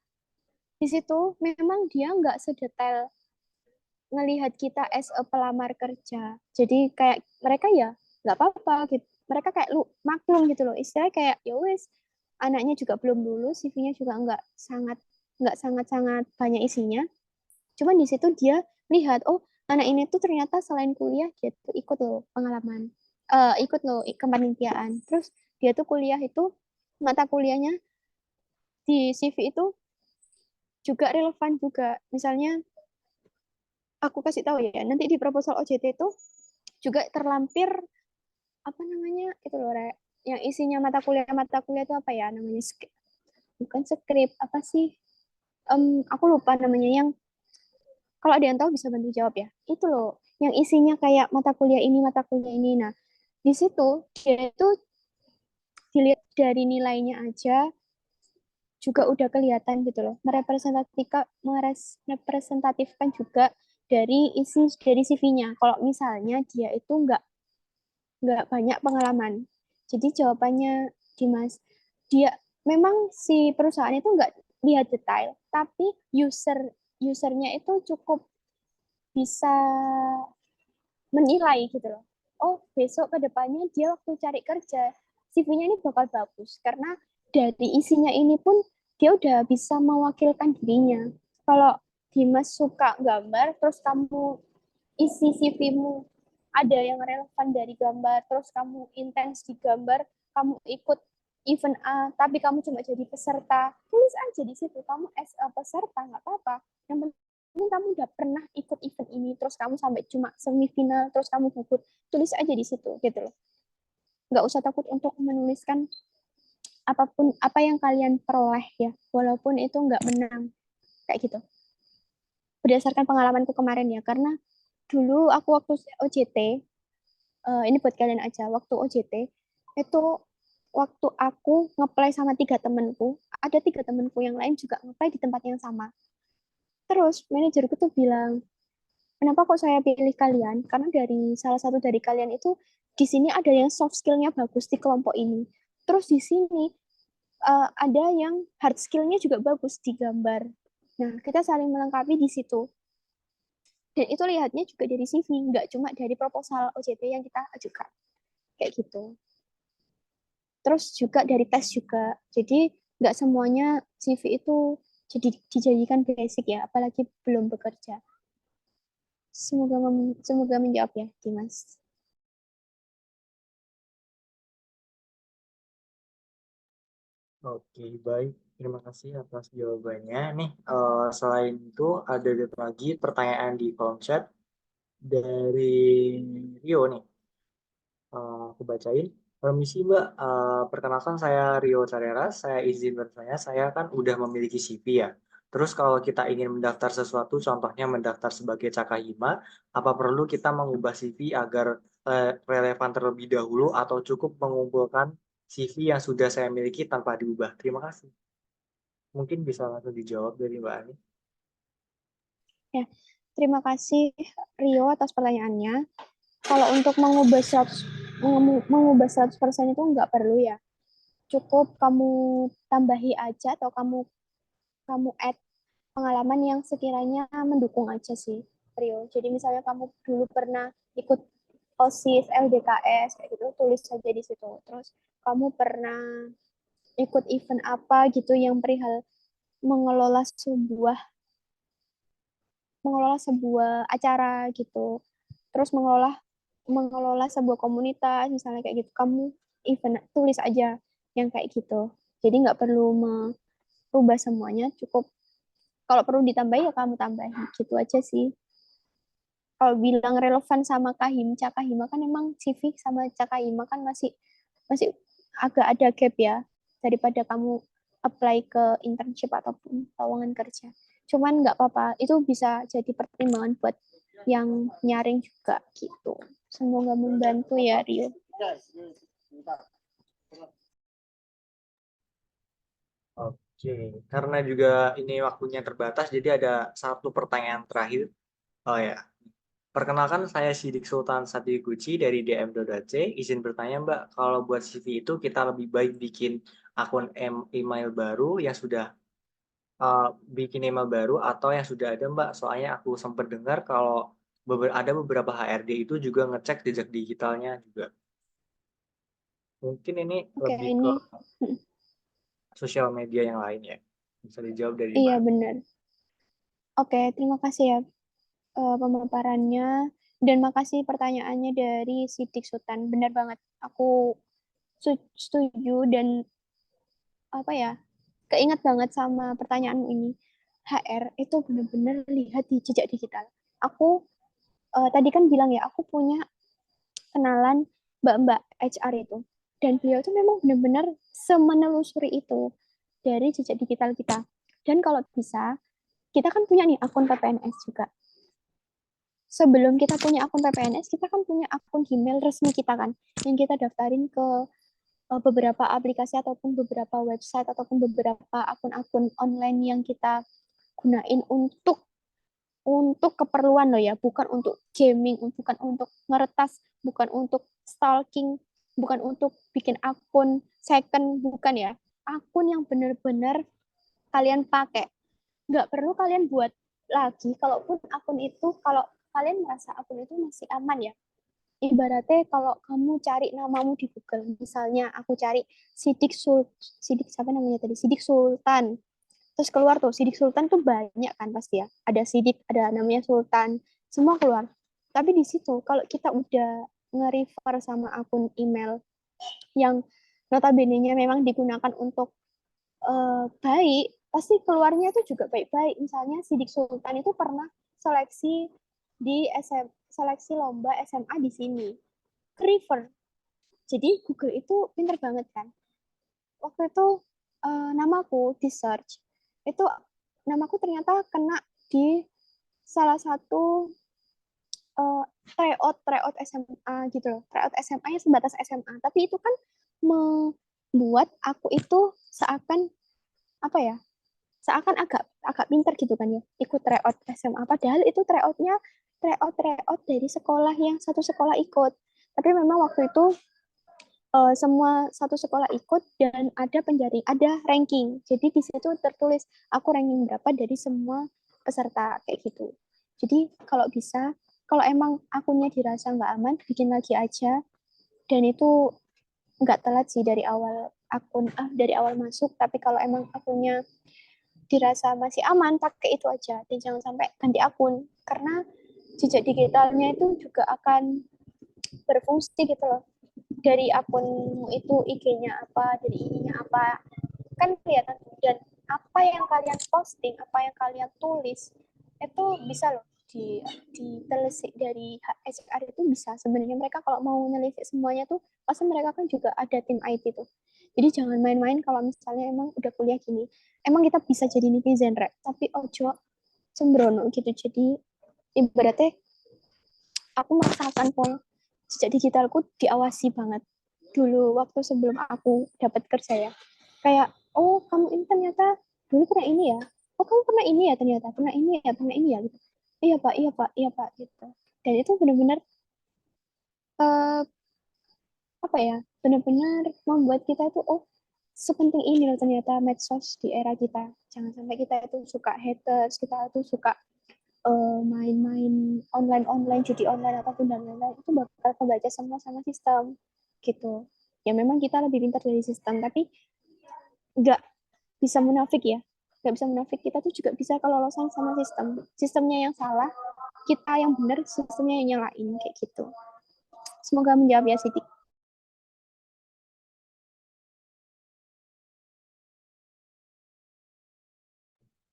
S5: Di situ memang dia nggak sedetail ngelihat kita as a pelamar kerja. Jadi kayak mereka ya nggak apa-apa gitu. Mereka kayak lu maklum gitu loh. Istilahnya kayak ya wes anaknya juga belum lulus, CV-nya juga nggak sangat-sangat banyak isinya. Cuman di situ dia lihat, oh anak ini tuh ternyata selain kuliah dia tuh ikut loh pengalaman, ikut loh kepanitiaan. Terus dia tuh kuliah itu mata kuliahnya di CV itu juga relevan juga. Misalnya aku kasih tahu ya, nanti di proposal OJT itu juga terlampir apa namanya itu loh, Re, yang isinya mata kuliah itu apa ya namanya? Bukan skrip, apa sih? Aku lupa namanya yang kalau ada yang tahu bisa bantu jawab ya. Itu loh, yang isinya kayak mata kuliah ini, mata kuliah ini. Nah, di situ dia itu dilihat dari nilainya aja juga udah kelihatan gitu loh. Merepresentatifkan juga dari isi dari CV-nya. Kalau misalnya dia itu nggak banyak pengalaman. Jadi jawabannya Dimas, dia memang si perusahaan itu nggak lihat detail, tapi usernya itu cukup bisa menilai gitu loh. Oh, besok ke depannya dia waktu cari kerja, CV-nya ini bakal bagus. Karena dari isinya ini pun dia udah bisa mewakilkan dirinya. Kalau Dimas suka gambar, terus kamu isi CV-mu ada yang relevan dari gambar, terus kamu intens di gambar, kamu ikut event A, tapi kamu cuma jadi peserta, tulis aja di situ, kamu as a peserta, nggak apa-apa. Yang penting kamu udah pernah ikut event ini, terus kamu sampai cuma semifinal, terus kamu gugur, tulis aja di situ, gitu loh. Nggak usah takut untuk menuliskan apapun, apa yang kalian peroleh ya, walaupun itu nggak menang, kayak gitu. Berdasarkan pengalamanku kemarin ya, karena dulu aku waktu OJT, ini buat kalian aja, waktu OJT, itu waktu aku ngeplay sama 3 temenku, ada 3 temenku yang lain juga ngeplay di tempat yang sama. Terus manajerku tuh bilang, kenapa kok saya pilih kalian? Karena dari salah satu dari kalian itu di sini ada yang soft skill-nya bagus di kelompok ini. Terus di sini ada yang hard skill-nya juga bagus di gambar. Nah, kita saling melengkapi di situ. Dan itu lihatnya juga dari CV, nggak cuma dari proposal OJT yang kita ajukan. Kayak gitu. Terus juga dari tes juga. Jadi nggak semuanya CV itu jadi dijadikan basic ya, apalagi belum bekerja. Semoga menjawab ya, Dimas.
S1: Oke, baik. Terima kasih atas jawabannya. Nih, selain itu ada lagi pertanyaan di kolom chat dari Rio nih. Aku bacain. Permisi Mbak, perkenalkan saya Rio Careras. Saya izin bertanya, saya kan udah memiliki CV ya. Terus kalau kita ingin mendaftar sesuatu, contohnya mendaftar sebagai Cakahima, apa perlu kita mengubah CV agar relevan terlebih dahulu atau cukup mengumpulkan CV yang sudah saya miliki tanpa diubah? Terima kasih. Mungkin bisa langsung dijawab dari Mbak Ani.
S5: Ya, terima kasih Rio atas pertanyaannya. Kalau untuk mengubah 100% itu nggak perlu ya. Cukup kamu tambahi aja atau kamu add pengalaman yang sekiranya mendukung aja sih, Rio. Jadi misalnya kamu dulu pernah ikut OSIS, LDKS, kayak gitu, tulis saja di situ. Terus kamu pernah ikut event apa gitu yang perihal mengelola sebuah acara gitu. Terus mengelola sebuah komunitas misalnya kayak gitu. Kamu event tulis aja yang kayak gitu. Jadi nggak perlu merubah semuanya, cukup kalau perlu ditambahi ya kamu tambahin gitu aja sih. Kalau bilang relevan sama Cakahima kan emang CV sama Cakahima kan masih masih agak ada gap ya daripada kamu apply ke internship ataupun lowongan kerja. Cuman nggak apa-apa, itu bisa jadi pertimbangan buat yang nyaring juga gitu. Semoga membantu ya Rio.
S1: Oke, karena juga ini waktunya terbatas, jadi ada satu pertanyaan terakhir. Oh ya, perkenalkan saya Sidik Sultan Satiguchi dari DM.C. Izin bertanya Mbak, kalau buat CV itu kita lebih baik bikin akun email baru yang sudah bikin email baru atau yang sudah ada Mbak? Soalnya aku sempat dengar kalau ada beberapa HRD itu juga ngecek jejak digitalnya juga. Mungkin ini
S5: Oke,
S1: lebih ke
S5: ini
S1: sosial media yang lain ya. Bisa dijawab dari
S5: iya
S1: Mbak.
S5: benar. Oke, terima kasih ya pemaparannya dan makasih pertanyaannya dari Sidik Sultan. Benar banget. Aku setuju dan apa ya? Keinget banget sama pertanyaanmu ini. HR itu benar-benar lihat di jejak digital. Aku tadi kan bilang ya, aku punya kenalan mbak-mbak HR itu. Dan beliau tuh memang benar-benar semenelusuri itu dari jejak digital kita. Dan kalau bisa, kita kan punya nih akun PPNS juga. Sebelum kita punya akun PPNS, kita kan punya akun Gmail resmi kita kan, yang kita daftarin ke beberapa aplikasi ataupun beberapa website ataupun beberapa akun-akun online yang kita gunain untuk keperluan loh ya, bukan untuk gaming, bukan untuk ngeretas, bukan untuk stalking, bukan untuk bikin akun second, bukan ya. Akun yang benar-benar kalian pakai. Nggak perlu kalian buat lagi, kalaupun akun itu, kalau kalian merasa akun itu masih aman ya. Ibaratnya kalau kamu cari namamu di Google, misalnya aku cari Sidik siapa namanya tadi? Sidik Sultan. terus keluar tuh sidik sultan tuh banyak kan pasti ya, ada sidik, ada namanya sultan, semua keluar. Tapi di situ kalau kita udah nge-refer sama akun email yang notabene-nya memang digunakan untuk baik, pasti keluarnya itu juga baik-baik. Misalnya sidik sultan itu pernah seleksi di seleksi lomba SMA di sini, ke refer. Jadi Google itu pinter banget kan. Waktu itu namaku di search, itu namaku ternyata kena di salah satu tryout SMA gitu loh, tryout SMA yang sebatas SMA. Tapi itu kan membuat aku itu seakan apa ya, seakan agak agak pinter gitu kan ya, ikut tryout SMA. Padahal itu tryout dari sekolah yang satu sekolah ikut. Tapi memang waktu itu semua satu sekolah ikut dan ada penjaring, ada ranking. Jadi di situ tertulis aku ranking berapa dari semua peserta kayak gitu. Jadi kalau bisa, kalau emang akunnya dirasa nggak aman, bikin lagi aja. Dan itu nggak telat sih dari awal dari awal masuk. Tapi kalau emang akunnya dirasa masih aman, pakai itu aja. Dan jangan sampai ganti akun, karena jejak digitalnya itu juga akan berfungsi gitu loh. Dari akunmu itu IG-nya apa, dari ininya apa, kan kelihatan. Dan apa yang kalian posting, apa yang kalian tulis, itu bisa loh ditelisik dari HR itu bisa. Sebenarnya mereka kalau mau menelisik semuanya tuh, pasti mereka kan juga ada tim IT tuh. Jadi jangan main-main kalau misalnya emang udah kuliah gini. Emang kita bisa jadi netizen, Rek, tapi ojo sembrono gitu. Jadi ibaratnya aku merasakan pol jejak digitalku diawasi banget dulu waktu sebelum aku dapat kerja ya. Kayak, oh kamu ini ternyata dulu pernah ini ya, oh kamu pernah ini ya, ternyata pernah ini ya, pernah ini ya gitu. Iya pak, iya pak, iya pak gitu. Dan itu benar-benar uh, apa ya, benar-benar membuat kita itu, oh sepenting ini loh ternyata medsos di era kita. Jangan sampai kita itu suka haters, kita itu suka main-main online, judi online ataupun dan lain-lain, itu bakal kebaca semua sama sistem gitu. Ya memang kita lebih pintar dari sistem, tapi nggak bisa munafik ya. Nggak bisa munafik, kita tuh juga bisa kelolosan sama sistem. Sistemnya yang salah, kita yang benar, sistemnya yang nyalain kayak gitu. Semoga menjawab ya Siti.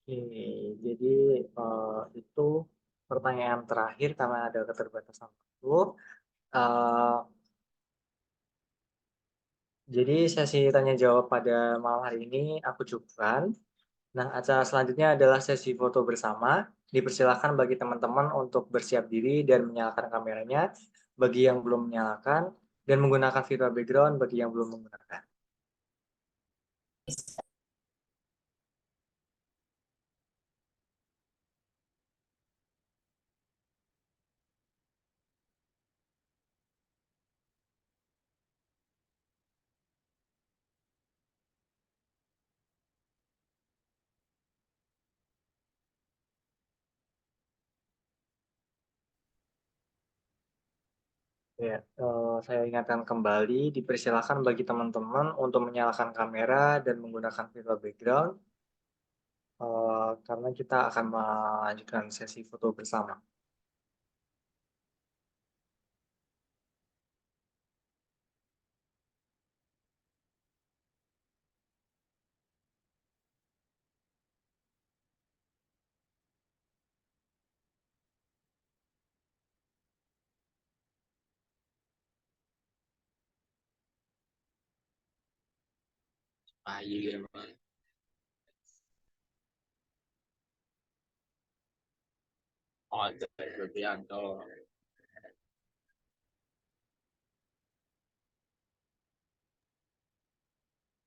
S1: Oke, jadi itu pertanyaan terakhir karena ada keterbatasan waktu. Jadi sesi tanya jawab pada malam hari ini aku cukupkan. Nah, acara selanjutnya adalah sesi foto bersama. Dipersilakan bagi teman-teman untuk bersiap diri dan menyalakan kameranya bagi yang belum menyalakan, dan menggunakan virtual background bagi yang belum menggunakan. Ya, saya ingatkan kembali, dipersilakan bagi teman-teman untuk menyalakan kamera dan menggunakan virtual background, karena kita akan melanjutkan sesi foto bersama.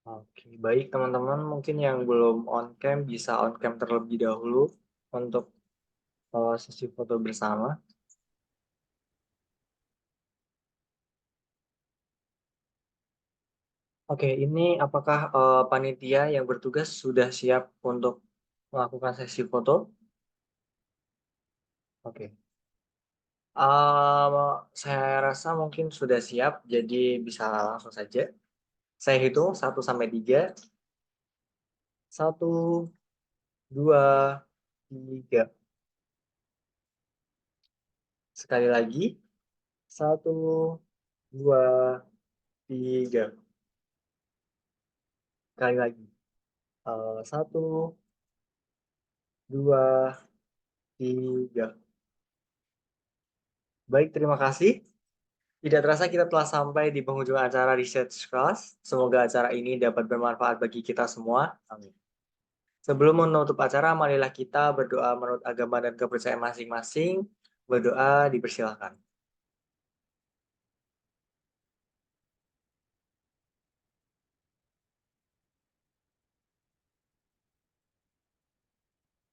S1: Oke, baik teman-teman, mungkin yang belum on cam bisa on cam terlebih dahulu untuk sesi foto bersama. Oke, ini apakah panitia yang bertugas sudah siap untuk melakukan sesi foto? Oke. Saya rasa mungkin sudah siap, jadi bisa langsung saja. Saya hitung 1 sampai 3. 1, 2, 3. Sekali lagi. 1, 2, 3. Sekali lagi. 1, 2, 3. Baik, terima kasih. Tidak terasa kita telah sampai di penghujung acara Research Class. Semoga acara ini dapat bermanfaat bagi kita semua. Amin. Sebelum menutup acara, marilah kita berdoa menurut agama dan kepercayaan masing-masing. Berdoa dipersilakan.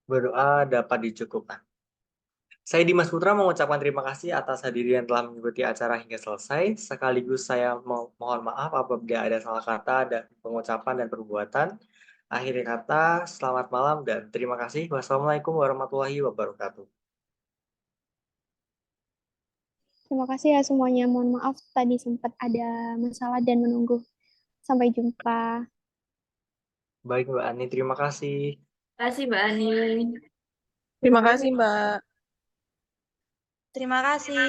S1: Berdoa dapat dicukupkan. Saya Dimas Putra mengucapkan terima kasih atas hadirin yang telah mengikuti acara hingga selesai. Sekaligus saya mohon maaf apabila ada salah kata dan pengucapan dan perbuatan. Akhir kata, selamat malam dan terima kasih. Wassalamualaikum warahmatullahi wabarakatuh.
S5: Terima kasih ya semuanya. Mohon maaf tadi sempat ada masalah dan menunggu. Sampai jumpa.
S1: Baik Mbak Ani, terima kasih.
S2: Terima kasih Mbak Ani.
S10: Terima kasih, Mbak. Terima kasih.